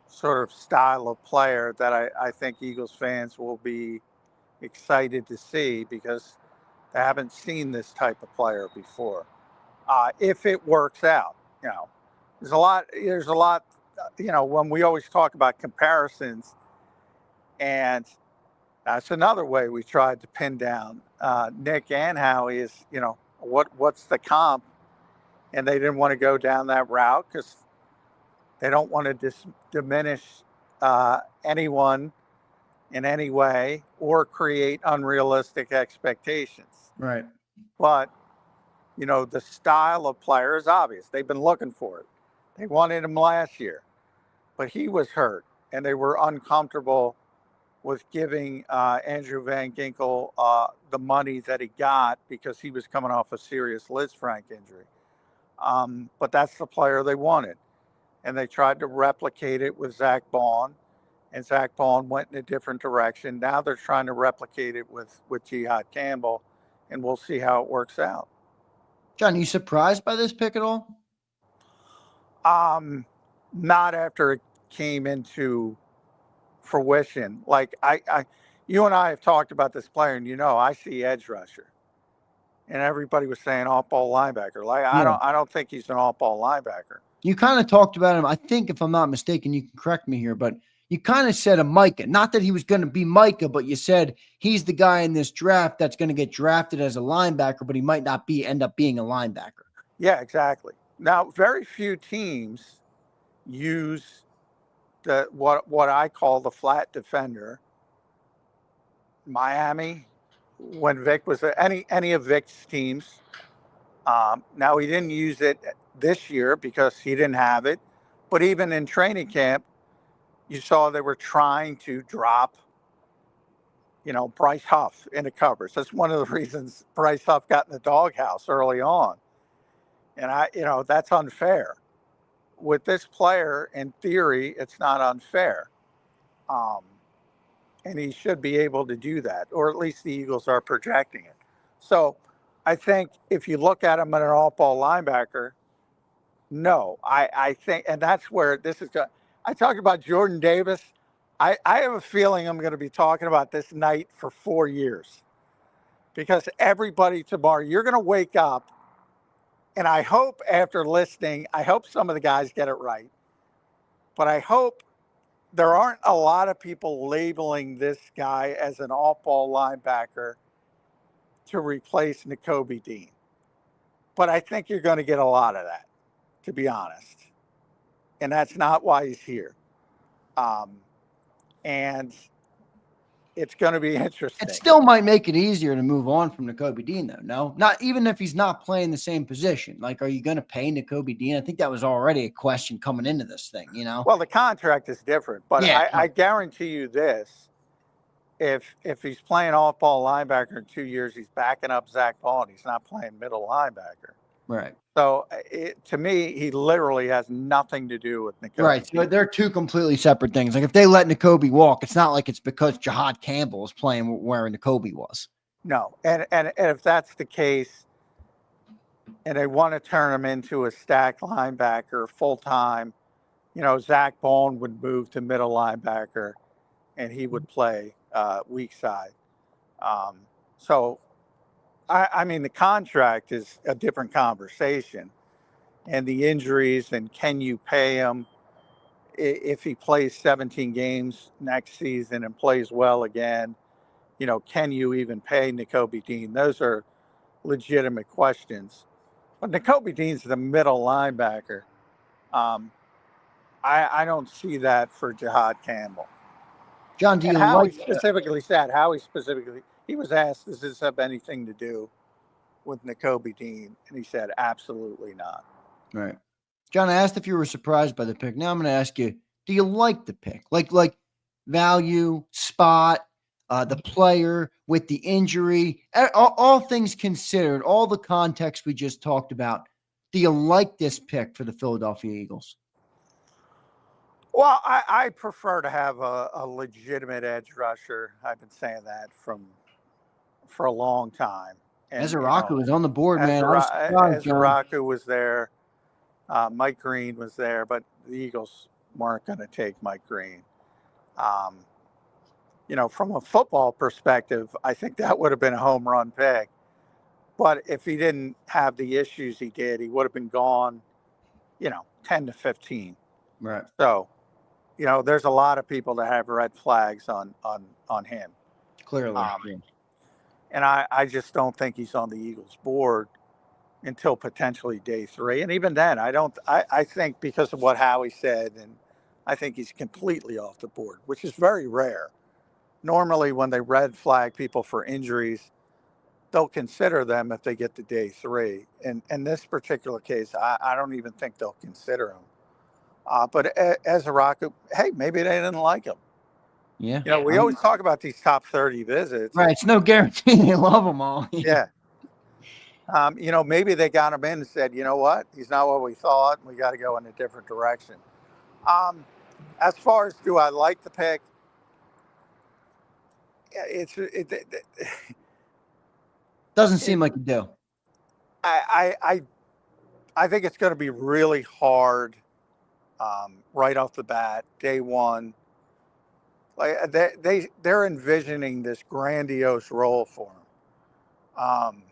sort of style of player that I think Eagles fans will be excited to see, because they haven't seen this type of player before. If it works out, there's a lot, when we always talk about comparisons, and that's another way we tried to pin down Nick and Howie is, what's the comp? And they didn't want to go down that route because they don't want to diminish anyone in any way or create unrealistic expectations. Right. But, the style of player is obvious. They've been looking for it. They wanted him last year, but he was hurt, and they were uncomfortable with giving Andrew Van Ginkel the money that he got because he was coming off a serious Liz Frank injury. But that's the player they wanted. and they tried to replicate it with Zach Bond, and Zach Bond went in a different direction. Now they're trying to replicate it with JIHAAD Campbell, and we'll see how it works out. John, you surprised by this pick at all? Not after it came into fruition. Like you and I have talked about this player, and I see edge rusher, and everybody was saying off-ball linebacker. Like I don't think he's an off-ball linebacker. You kind of talked about him. I think, if I'm not mistaken, you can correct me here, but you kind of said a Micah. Not that he was going to be Micah, but you said he's the guy in this draft that's going to get drafted as a linebacker, but he might not end up being a linebacker. Yeah, exactly. Now, very few teams use what I call the flat defender. Miami, when Vic was any of Vic's teams. Now, he didn't use it this year because he didn't have it. But even in training camp, you saw they were trying to drop, Bryce Huff into coverage. That's one of the reasons Bryce Huff got in the doghouse early on. And that's unfair. With this player, in theory, it's not unfair. And he should be able to do that, or at least the Eagles are projecting it. So I think if you look at him at an off-ball linebacker, no, I think, and that's where this is going. I talked about Jordan Davis. I have a feeling I'm going to be talking about this night for 4 years, because everybody tomorrow, you're going to wake up, and I hope after listening, I hope some of the guys get it right, but I hope there aren't a lot of people labeling this guy as an off-ball linebacker to replace Nakobe Dean. But I think you're going to get a lot of that, to be honest. And that's not why he's here. And it's going to be interesting. It still might make it easier to move on from Nakobe Dean, though. No, not even if he's not playing the same position. Like, are you going to pay Nakobe Dean? I think that was already a question coming into this thing, Well, the contract is different, but yeah. I guarantee you this. If he's playing off-ball linebacker in 2 years, he's backing up Zach Bond. He's not playing middle linebacker. Right. So to me, he literally has nothing to do with Nakobe. Right. So they're two completely separate things. Like, if they let Nakobe walk, it's not like it's because JIHAAD Campbell is playing where Nakobe was. No. And if that's the case, and they want to turn him into a stack linebacker full-time, Zach Bond would move to middle linebacker, and he would play weak side. So, I mean, the contract is a different conversation, and the injuries, and can you pay him if he plays 17 games next season and plays well again? Can you even pay Nakobe Dean? Those are legitimate questions. But Nakobe Dean's the middle linebacker. I don't see that for JIHAAD Campbell. John, do you Howie like specifically, he was asked, does this have anything to do with Nakobe Dean? And he said, absolutely not. Right. John, I asked if you were surprised by the pick. Now I'm going to ask you, do you like the pick? Like value, spot, the player with the injury, all things considered, all the context we just talked about. Do you like this pick for the Philadelphia Eagles? Well, I prefer to have a legitimate edge rusher. I've been saying that for a long time. And, Ezeraku was on the board, man. Ezeraku was there. Mike Green was there, but the Eagles weren't going to take Mike Green. From a football perspective, I think that would have been a home run pick. But if he didn't have the issues he did, he would have been gone, 10 to 15. Right. So, there's a lot of people that have red flags on him. Clearly. And I just don't think he's on the Eagles board until potentially day 3. And even then, I think because of what Howie said, and I think he's completely off the board, which is very rare. Normally, when they red flag people for injuries, they'll consider them if they get to day 3. And in this particular case, I don't even think they'll consider him. But Ezeraku, hey, maybe they didn't like him. Yeah. We always talk about these top 30 visits. Right. It's no guarantee they love them all. Yeah. Maybe they got him in and said, you know what? He's not what we thought. We got to go in a different direction. As far as do I like the pick, Doesn't seem like you do. I think it's going to be really hard right off the bat, day one. Like they're envisioning this grandiose role for him,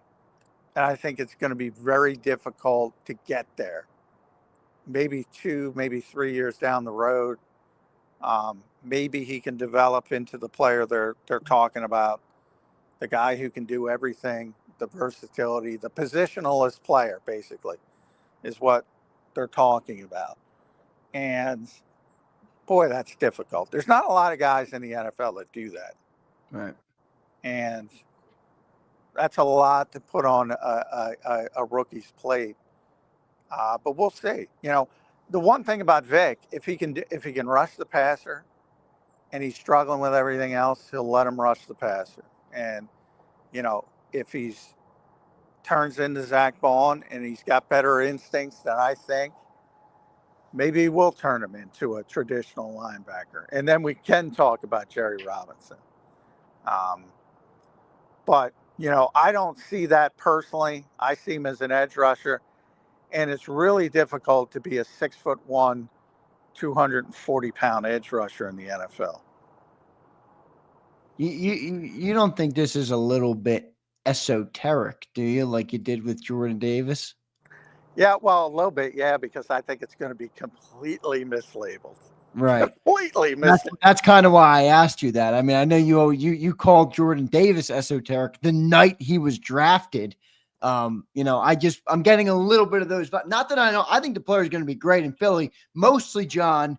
and I think it's going to be very difficult to get there. Maybe 2, maybe 3 years down the road, maybe he can develop into the player they're talking about, the guy who can do everything, the versatility, the positionalist player, basically, is what they're talking about. And boy, that's difficult. There's not a lot of guys in the NFL that do that. Right. And that's a lot to put on a rookie's plate. But we'll see. You know, the one thing about Vic, if he can rush the passer and he's struggling with everything else, he'll let him rush the passer. And, you know, if he's turns into Zach Bond and he's got better instincts than I think, maybe we'll turn him into a traditional linebacker. And then we can talk about Jerry Robinson. But, you know, I don't see that personally. I see him as an edge rusher. And it's really difficult to be a 6'1", 240-pound edge rusher in the NFL. You don't think this is a little bit esoteric, do you? Like you did with Jordan Davis? Yeah, well, a little bit, yeah, because I think it's going to be completely mislabeled. Right. Completely mislabeled. That's kind of why I asked you that. I mean, I know you called Jordan Davis esoteric the night he was drafted. You know, I'm getting a little bit of those, but not that I know. I think the player is going to be great in Philly. Mostly, John,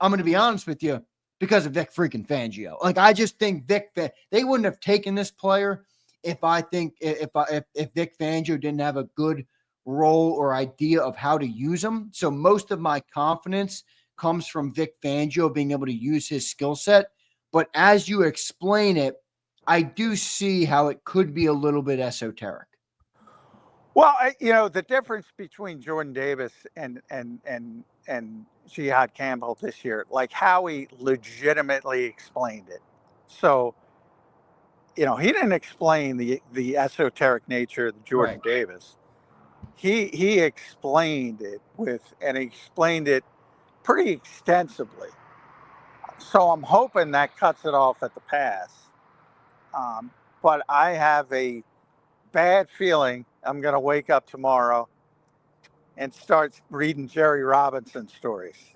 I'm going to be honest with you, because of Vic freaking Fangio. Like, I just think they wouldn't have taken this player if Vic Fangio didn't have a good role or idea of how to use him. So most of my confidence comes from Vic Fangio being able to use his skill set. But as you explain it, I do see how it could be a little bit esoteric. Well, you know, the difference between Jordan Davis and JIHAAD Campbell this year, like Howie legitimately explained it. So, you know, he didn't explain the esoteric nature of Jordan Davis. He explained it and he explained it pretty extensively. So I'm hoping that cuts it off at the pass. But I have a bad feeling I'm going to wake up tomorrow and start reading Jerry Robinson stories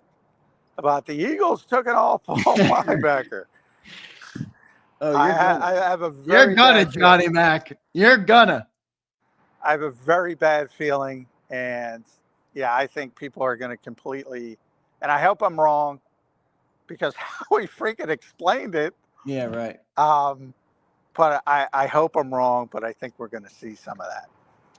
about the Eagles took an all-fall linebacker. Oh, I have a very you're gonna, bad Johnny feeling. Mac. You're gonna. I have a very bad feeling, and yeah, I think people are going to completely, and I hope I'm wrong, because how he freaking explained it. Yeah, right. But I hope I'm wrong, but I think we're going to see some of that.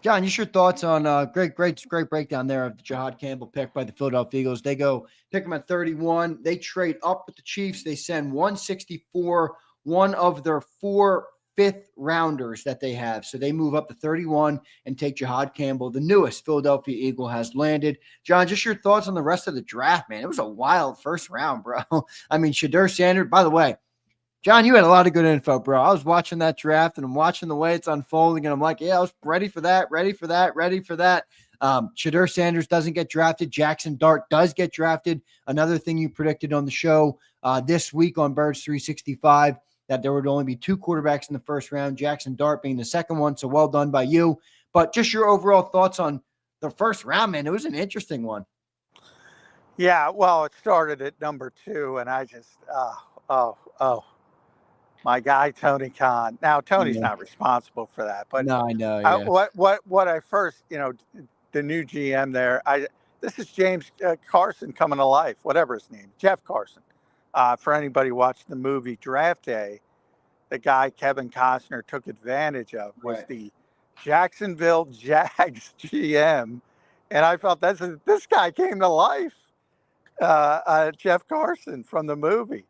John, just your thoughts on great breakdown there of the JIHAAD Campbell pick by the Philadelphia Eagles. They go pick him at 31. They trade up with the Chiefs. They send 164, one of their 4 fifth-rounders that they have. So they move up to 31 and take JIHAAD Campbell. The newest Philadelphia Eagle has landed. John, just your thoughts on the rest of the draft, man. It was a wild first round, bro. I mean, Zander Krause, by the way, John, you had a lot of good info, bro. I was watching that draft and I'm watching the way it's unfolding, and I'm like, yeah, I was ready for that. Zander Krause doesn't get drafted. Jackson Dart does get drafted. Another thing you predicted on the show this week on Birds 365, that there would only be 2 quarterbacks in the first round, Jackson Dart being the second one. So well done by you. But just your overall thoughts on the first round, man. It was an interesting one. Yeah, well, it started at number 2, and I just, my guy, Tony Khan. Now, Tony's not responsible for that, but no, I know. Yeah. What I first, you know, the new GM there, this is James Carson coming to life, whatever his name, Jeff Carson. For anybody watching the movie Draft Day, the guy Kevin Costner took advantage of was the Jacksonville Jags GM, and I felt this guy came to life. Jeff Carson from the movie.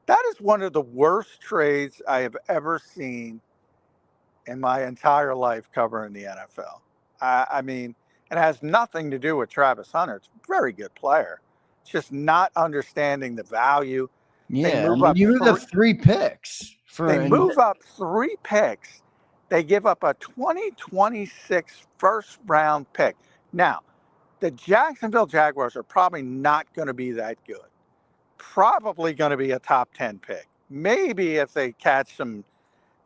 That is one of the worst trades I have ever seen in my entire life covering the NFL. I mean, it has nothing to do with Travis Hunter. It's a very good player. just not understanding the value. Yeah, I mean, you moved up 3 picks. They move up 3 picks. They give up a 2026 first-round pick. Now, the Jacksonville Jaguars are probably not going to be that good. Probably going to be a top 10 pick. Maybe if they catch some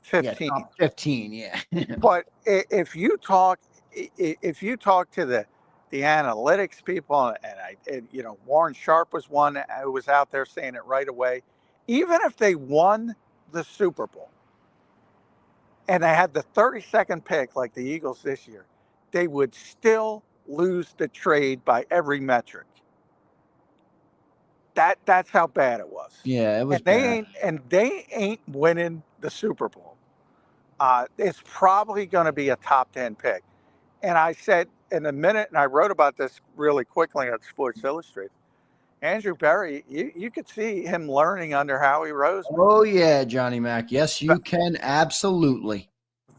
15. Yeah, top 15, yeah. But if you talk to the analytics people, and you know, Warren Sharp was one who was out there saying it right away. Even if they won the Super Bowl and they had the 32nd pick like the Eagles this year, they would still lose the trade by every metric. That's how bad it was. Yeah, it was and bad. They ain't winning the Super Bowl. It's probably going to be a top 10 pick. And I said in a minute, and I wrote about this really quickly on Sports Illustrated, Andrew Berry, you could see him learning under Howie Roseman. Oh, yeah, Johnny Mac. Yes, you can. Absolutely.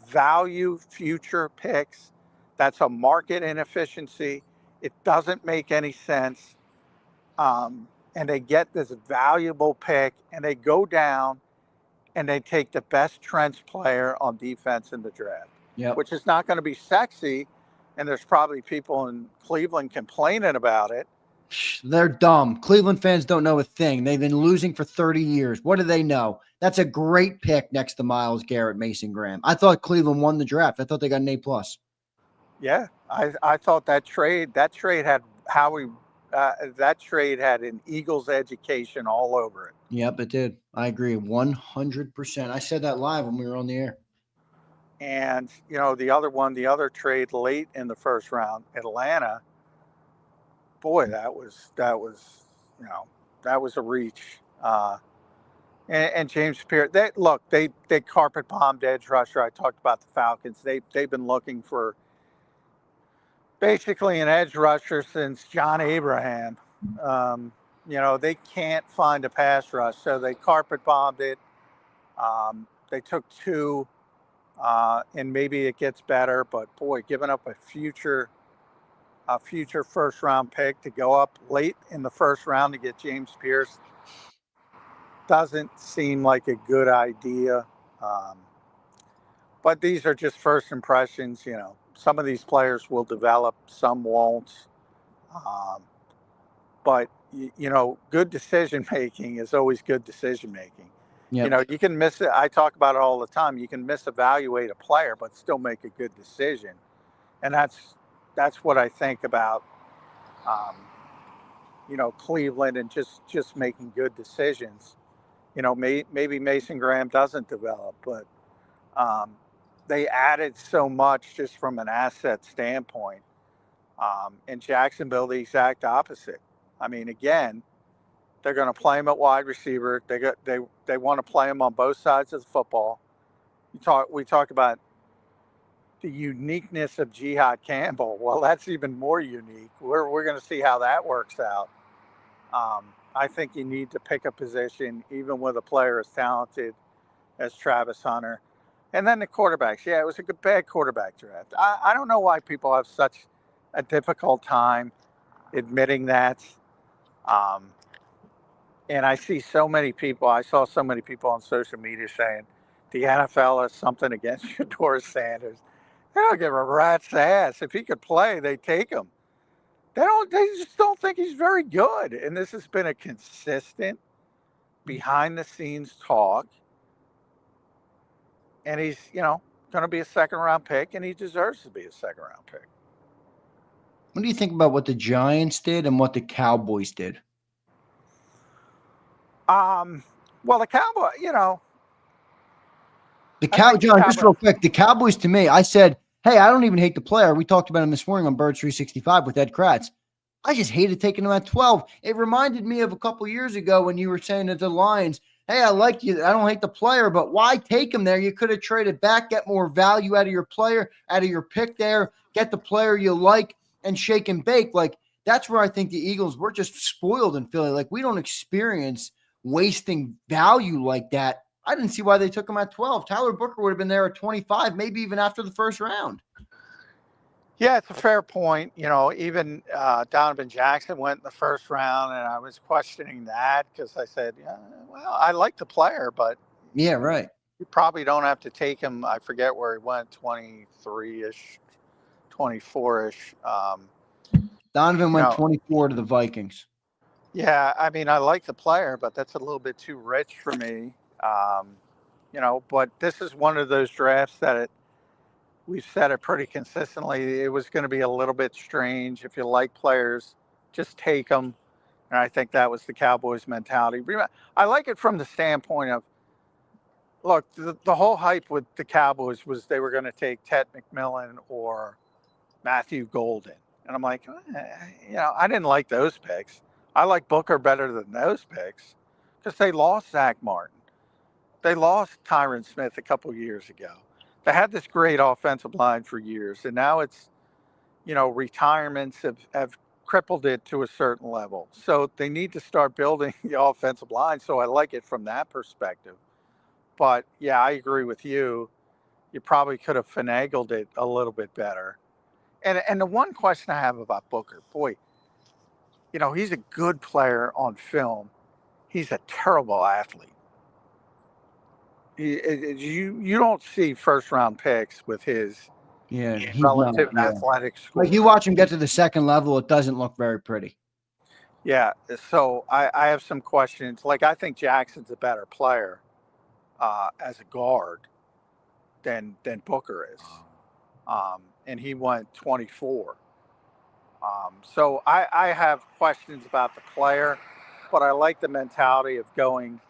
Value future picks. That's a market inefficiency. It doesn't make any sense. And they get this valuable pick, and they go down, and they take the best trench player on defense in the draft, which is not going to be sexy. And there's probably people in Cleveland complaining about it. They're dumb. Cleveland fans don't know a thing. They've been losing for 30 years. What do they know? That's a great pick next to Myles Garrett, Mason Graham. I thought Cleveland won the draft. I thought they got an A+. Yeah, I thought that trade had Howie. That trade had an Eagles education all over it. Yep, it did. I agree 100%. I said that live when we were on the air. And, you know, the other trade late in the first round, Atlanta, boy, that was a reach. And James Pierce, they carpet bombed edge rusher. I talked about the Falcons. They've been looking for basically an edge rusher since John Abraham. You know, they can't find a pass rush, so they carpet bombed it. They took 2, and maybe it gets better, but boy, giving up a future first round pick to go up late in the first round to get James Pierce doesn't seem like a good idea. But these are just first impressions. You know, some of these players will develop, some won't. But you know, good decision making is always good decision making. Yep. You know, you can miss it. I talk about it all the time. You can misevaluate a player, but still make a good decision. And that's what I think about, you know, Cleveland and just making good decisions. You know, maybe Mason Graham doesn't develop, but they added so much just from an asset standpoint. In Jacksonville, the exact opposite. I mean, again, they're going to play him at wide receiver. They want to play him on both sides of the football. We talk about the uniqueness of JIHAAD Campbell. Well, that's even more unique. We're going to see how that works out. I think you need to pick a position, even with a player as talented as Travis Hunter. And then the quarterbacks. Yeah, it was a bad quarterback draft. I don't know why people have such a difficult time admitting that. And I see so many people, I saw so many people on social media saying the NFL has something against Shedeur Sanders. They don't give a rat's ass. If he could play, they take him. They just don't think he's very good. And this has been a consistent behind the scenes talk. And he's, you know, going to be a second round pick, and he deserves to be a second round pick. What do you think about what the Giants did and what the Cowboys did? Well, the Cowboys, you know. John, just real quick, the Cowboys, to me, I said, hey, I don't even hate the player. We talked about him this morning on Birds 365 with Ed Kratz. I just hated taking him at 12. It reminded me of a couple years ago when you were saying to the Lions, hey, I like you. I don't hate the player, but why take him there? You could have traded back, get more value out of your player, out of your pick there, get the player you like, and shake and bake. Like, that's where I think the Eagles, we're just spoiled in Philly. Like, we don't experience wasting value like that. I didn't see why they took him at 12. Tyler Booker would have been there at 25, maybe even after the first round. Yeah, it's a fair point. Even Donovan Jackson went in the first round, and I was questioning that because I said, yeah, well, I like the player, but Yeah, right. you probably don't have to take him. I forget where he went, 23-ish, 24-ish. Donovan You went know, 24 to the Vikings. yeah, I mean, I like the player, but that's a little bit too rich for me. But this is one of those drafts that we've said it pretty consistently. It was going to be a little bit strange. If you like players, just take them. And I think that was the Cowboys' mentality. I like it from the standpoint of, look, the whole hype with the Cowboys was they were going to take Ted McMillan or Matthew Golden. And I'm like, I didn't like those picks. I like Booker better than those picks because they lost Zach Martin. They lost Tyron Smith a couple years ago. They had this great offensive line for years, and now it's, retirements have crippled it to a certain level. So they need to start building the offensive line. So I like it from that perspective. But yeah, I agree with you. You probably could have finagled it a little bit better. And the one question I have about Booker, boy, he's a good player on film. He's a terrible athlete. You don't see first round picks with his relative athletic score. Like you watch him get to the second level, it doesn't look very pretty. Yeah, so I have some questions. Like I think Jackson's a better player as a guard than Booker is, and he went 24. So I have questions about the player, but I like the mentality of going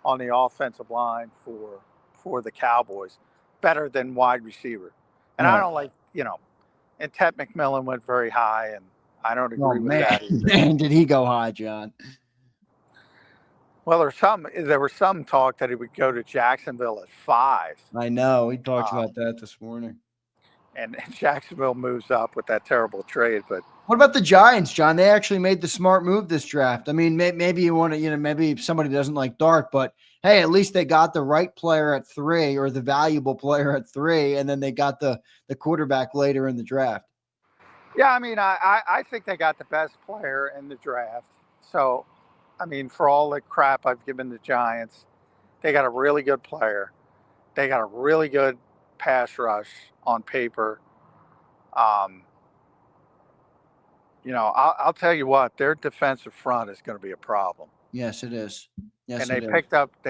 on the offensive line for the Cowboys better than wide receiver. And I don't like, and Ted McMillan went very high, and I don't agree with that either. Man, did he go high, John? Well, there was some talk that he would go to Jacksonville at 5. I know. We talked about that this morning. And Jacksonville moves up with that terrible trade. But what about the Giants, John? They actually made the smart move this draft. I mean, maybe you want to, maybe somebody doesn't like Dart, but hey, at least they got the right player at 3 or the valuable player at 3, and then they got the quarterback later in the draft. Yeah, I mean, I think they got the best player in the draft. So, I mean, for all the crap I've given the Giants, they got a really good player. They got a really good pass rush on paper. I'll tell you what, their defensive front is going to be a problem. Yes, it is. Yes, and they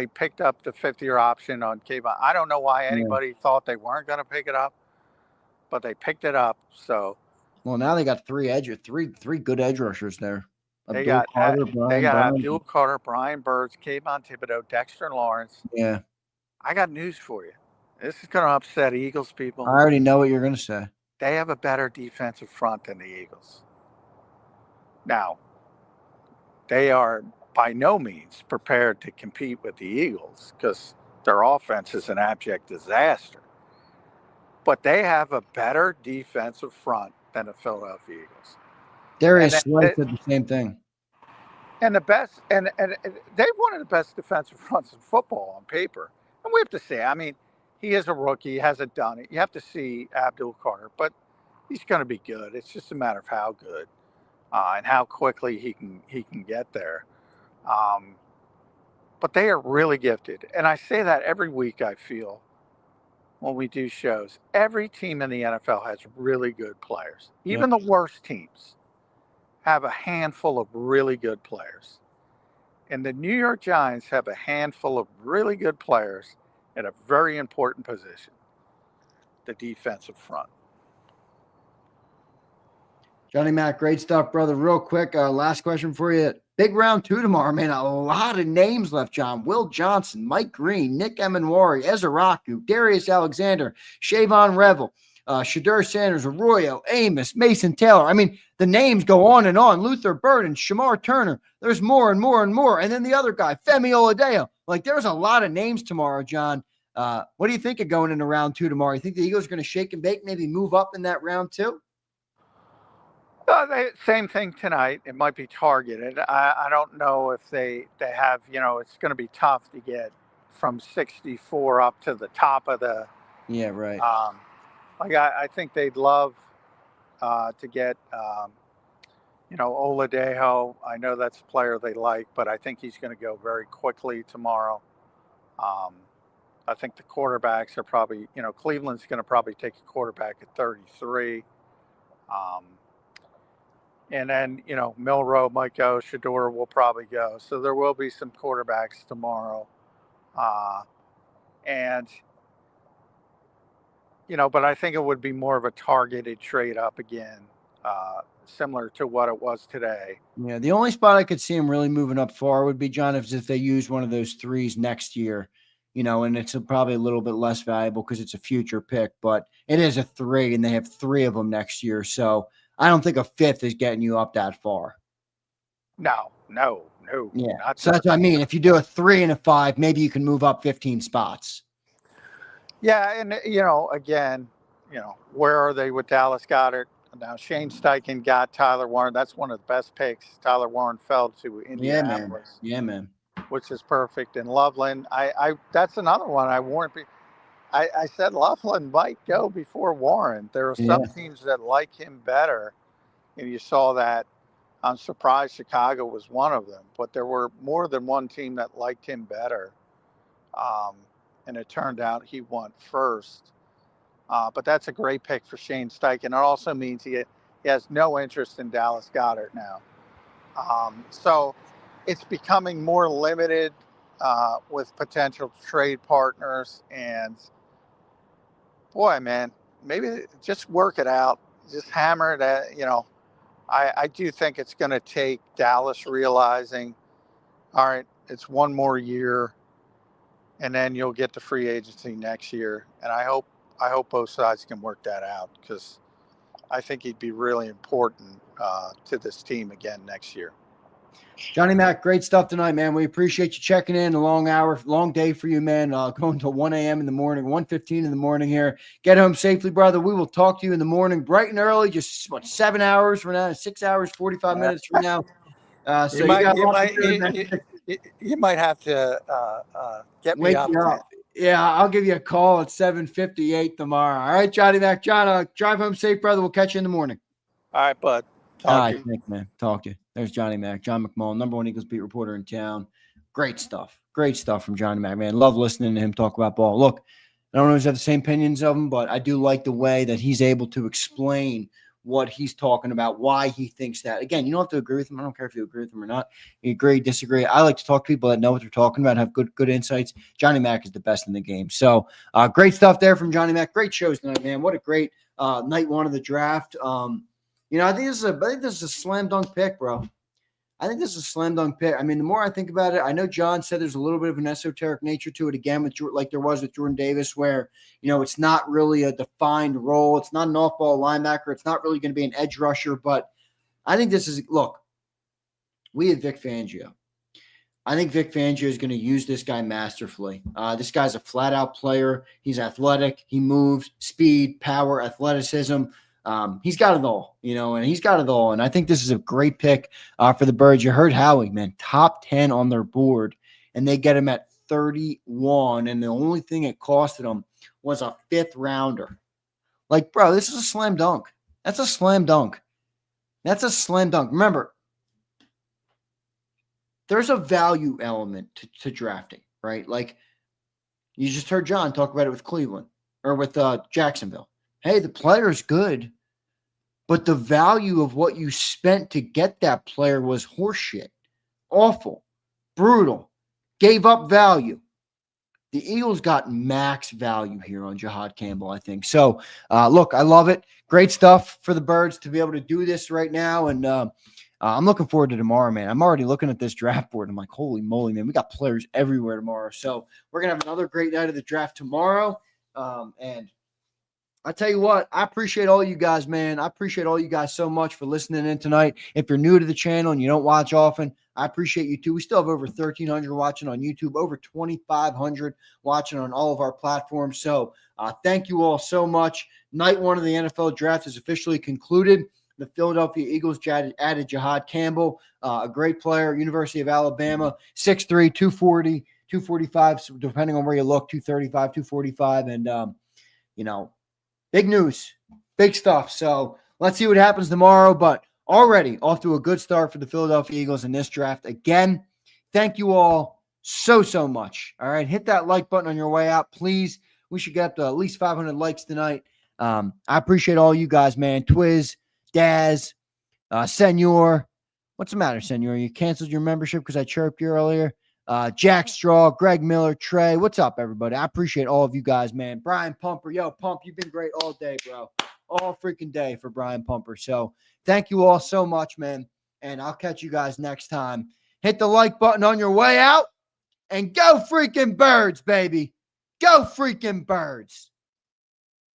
picked up the 5th-year option on Kayvon. I don't know why anybody thought they weren't going to pick it up, but they picked it up. So, well, now they got three good edge rushers there. They got Abdul Carter, Brian Burns, Kayvon Thibodeau, Dexter Lawrence. Yeah. I got news for you. This is going to upset Eagles people. I already know what you're going to say. They have a better defensive front than the Eagles. Now, they are by no means prepared to compete with the Eagles because their offense is an abject disaster. But they have a better defensive front than the Philadelphia Eagles. Darius Slay said the same thing. And they've one of the best defensive fronts in football on paper. And we have to say, I mean, he is a rookie, he hasn't done it. You have to see Abdul Carter, but he's going to be good. It's just a matter of how good and how quickly he can get there. But they are really gifted. And I say that every week, I feel, when we do shows. Every team in the NFL has really good players. Even the worst teams have a handful of really good players. And the New York Giants have a handful of really good players at a very important position, the defensive front. Johnny Mac, great stuff, brother. Real quick, last question for you. Big round 2 tomorrow, man. A lot of names left, John. Will Johnson, Mike Green, Nick Emanwari, Ezeraku, Darius Alexander, Shavon Revel, Shadur Sanders, Arroyo, Amos, Mason Taylor. I mean, the names go on and on. Luther Burden, Shamar Turner. There's more and more and more. And then the other guy, Femi Oladipo. Like, there's a lot of names tomorrow, John. What do you think of going into round 2 tomorrow? You think the Eagles are going to shake and bake, maybe move up in that round 2? Same thing tonight. It might be targeted. I don't know if they have, it's going to be tough to get from 64 up to the top of the. Yeah, right. I think they'd love to get, Oladipo. I know that's a player they like, but I think he's going to go very quickly tomorrow. I think the quarterbacks are probably, Cleveland's going to probably take a quarterback at 33. And then, Milroe might go, Shador will probably go. So there will be some quarterbacks tomorrow. But I think it would be more of a targeted trade up again, similar to what it was today. Yeah, the only spot I could see him really moving up far would be, John, if they use one of those threes next year, and it's probably a little bit less valuable because it's a future pick, but it is a 3 and they have 3 of them next year. So I don't think a 5th is getting you up that far. No. Yeah. So that's what I mean. If you do a 3 and a 5, maybe you can move up 15 spots. Yeah. And, again, where are they with Dallas Goedert? Now, Shane Steichen got Tyler Warren. That's one of the best picks. Tyler Warren fell to Indianapolis. Yeah, man. Which is perfect. And Loveland, I that's another one I warned people. I said Loveland might go before Warren. There are some teams that like him better, and you saw that. I'm surprised Chicago was one of them, but there were more than one team that liked him better. And it turned out he went first. But that's a great pick for Shane Steichen. It also means he has no interest in Dallas Goedert now. So it's becoming more limited with potential trade partners. And boy, man, maybe just work it out. Just hammer it at, I do think it's going to take Dallas realizing, all right, it's one more year, and then you'll get to free agency next year. And I hope both sides can work that out, because I think he'd be really important to this team again next year. Johnny Mac, great stuff tonight, man. We appreciate you checking in. A long day for you, man. Going till 1 a.m. in the morning, 1:15 in the morning here. Get home safely, brother. We will talk to you in the morning, bright and early, just 7 hours from now, 6 hours, 45 minutes from now. So you might have to get me up. Yeah, I'll give you a call at 7:58 tomorrow. All right, Johnny Mac. John, drive home safe, brother. We'll catch you in the morning. All right, bud. Thanks, man. Talk to you. There's Johnny Mac, John McMullen, #1 Eagles beat reporter in town. Great stuff from Johnny Mac, man. Love listening to him talk about ball. Look, I don't always have the same opinions of him, but I do like the way that he's able to explain what he's talking about, why he thinks that. Again, you don't have to agree with him. I don't care if you agree with him or not. You agree, disagree. I like to talk to people that know what they're talking about, have good insights. Johnny Mac is the best in the game. So great stuff there from Johnny Mac. Great shows tonight, man. What a great night 1 of the draft. I think this is a slam dunk pick, bro. I think this is a slam dunk pick. I mean, the more I think about it, I know John said there's a little bit of an esoteric nature to it again, like there was with Jordan Davis, where, it's not really a defined role. It's not an off-ball linebacker. It's not really going to be an edge rusher. But I think we have Vic Fangio. I think Vic Fangio is going to use this guy masterfully. This guy's a flat-out player. He's athletic. He moves, speed, power, athleticism. He's got it all, and he's got it all. And I think this is a great pick for the Birds. You heard Howie, man, top 10 on their board, and they get him at 31. And the only thing it costed them was a 5th rounder. Like, bro, this is a slam dunk. That's a slam dunk. Remember, there's a value element to drafting, right? Like, you just heard John talk about it with Cleveland or with Jacksonville. Hey, the player's good, but the value of what you spent to get that player was horseshit, awful, brutal, gave up value. The Eagles got max value here on JIHAAD CAMPBELL, I think. So, look, I love it. Great stuff for the Birds to be able to do this right now, and I'm looking forward to tomorrow, man. I'm already looking at this draft board. I'm like, holy moly, man, we got players everywhere tomorrow. So we're going to have another great night of the draft tomorrow, and I tell you what, I appreciate all you guys, man. I appreciate all you guys so much for listening in tonight. If you're new to the channel and you don't watch often, I appreciate you too. We still have over 1,300 watching on YouTube, over 2,500 watching on all of our platforms. So thank you all so much. Night 1 of the NFL draft is officially concluded. The Philadelphia Eagles added JIHAAD CAMPBELL, a great player, University of Alabama, 6'3", 240, 245, so depending on where you look, 235, 245. And, big news, big stuff. So let's see what happens tomorrow. But already off to a good start for the Philadelphia Eagles in this draft. Again, thank you all so much. All right, hit that like button on your way out, please. We should get up to at least 500 likes tonight. I appreciate all you guys, man. Twiz, Daz, Senor. What's the matter, Senor? You canceled your membership because I chirped you earlier. Jack Straw, Greg Miller, Trey. What's up, everybody? I appreciate all of you guys, man. Brian Pumper. Yo, Pump, you've been great all day, bro. All freaking day for Brian Pumper. So thank you all so much, man. And I'll catch you guys next time. Hit the like button on your way out and go freaking Birds, baby. Go freaking Birds.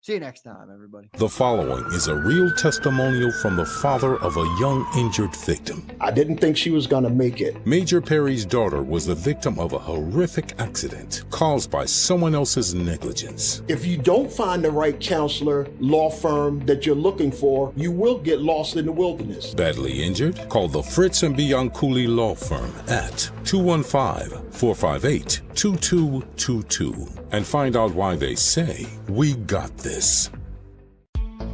See you next time, everybody. The following is a real testimonial from the father of a young injured victim. I didn't think she was going to make it. Major Perry's daughter was the victim of a horrific accident caused by someone else's negligence. If you don't find the right counselor, law firm that you're looking for, you will get lost in the wilderness. Badly injured? Call the Fritz and Bianculli Law Firm at 215-458-2222 and find out why they say, "We got this."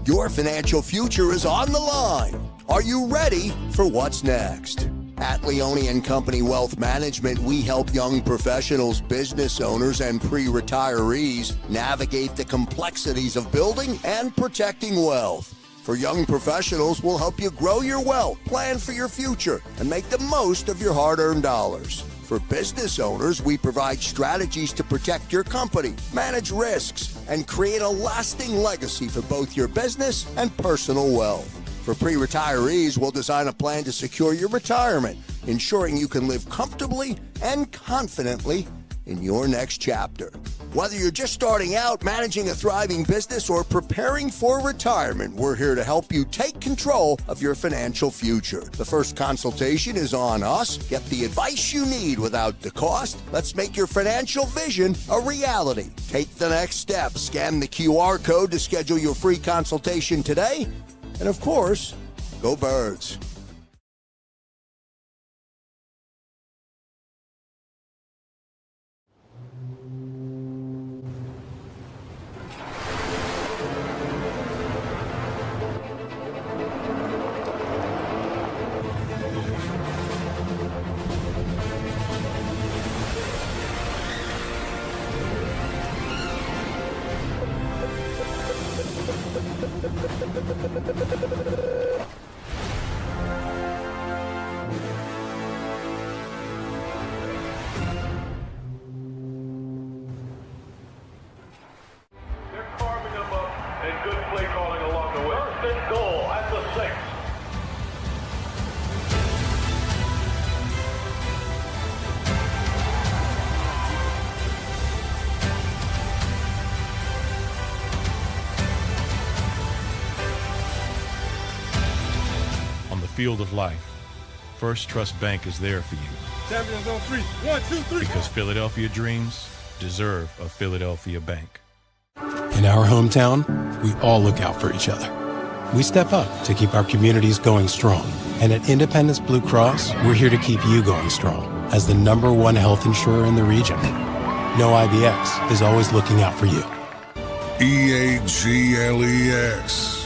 Your financial future is on the line. Are you ready for what's next? At Leone & Company Wealth Management, we help young professionals, business owners, and pre-retirees navigate the complexities of building and protecting wealth. For young professionals, we'll help you grow your wealth, plan for your future, and make the most of your hard-earned dollars. For business owners, we provide strategies to protect your company, manage risks, and create a lasting legacy for both your business and personal wealth. For pre-retirees, we'll design a plan to secure your retirement, ensuring you can live comfortably and confidently in your next chapter. Whether you're just starting out, managing a thriving business, or preparing for retirement, we're here to help you take control of your financial future. The first consultation is on us. Get the advice you need without the cost. Let's make your financial vision a reality. Take the next step. Scan the QR code to schedule your free consultation today. And of course, go Birds. They're carving them up and good play calling along the way. First and goal at the 6. On the field of life, First Trust Bank is there for you. Champions on 3. 1, 2, 3. Because Philadelphia dreams deserve a Philadelphia bank. In our hometown, we all look out for each other. We step up to keep our communities going strong. And at Independence Blue Cross, we're here to keep you going strong as the #1 health insurer in the region. No IBX is always looking out for you. EAGLEX.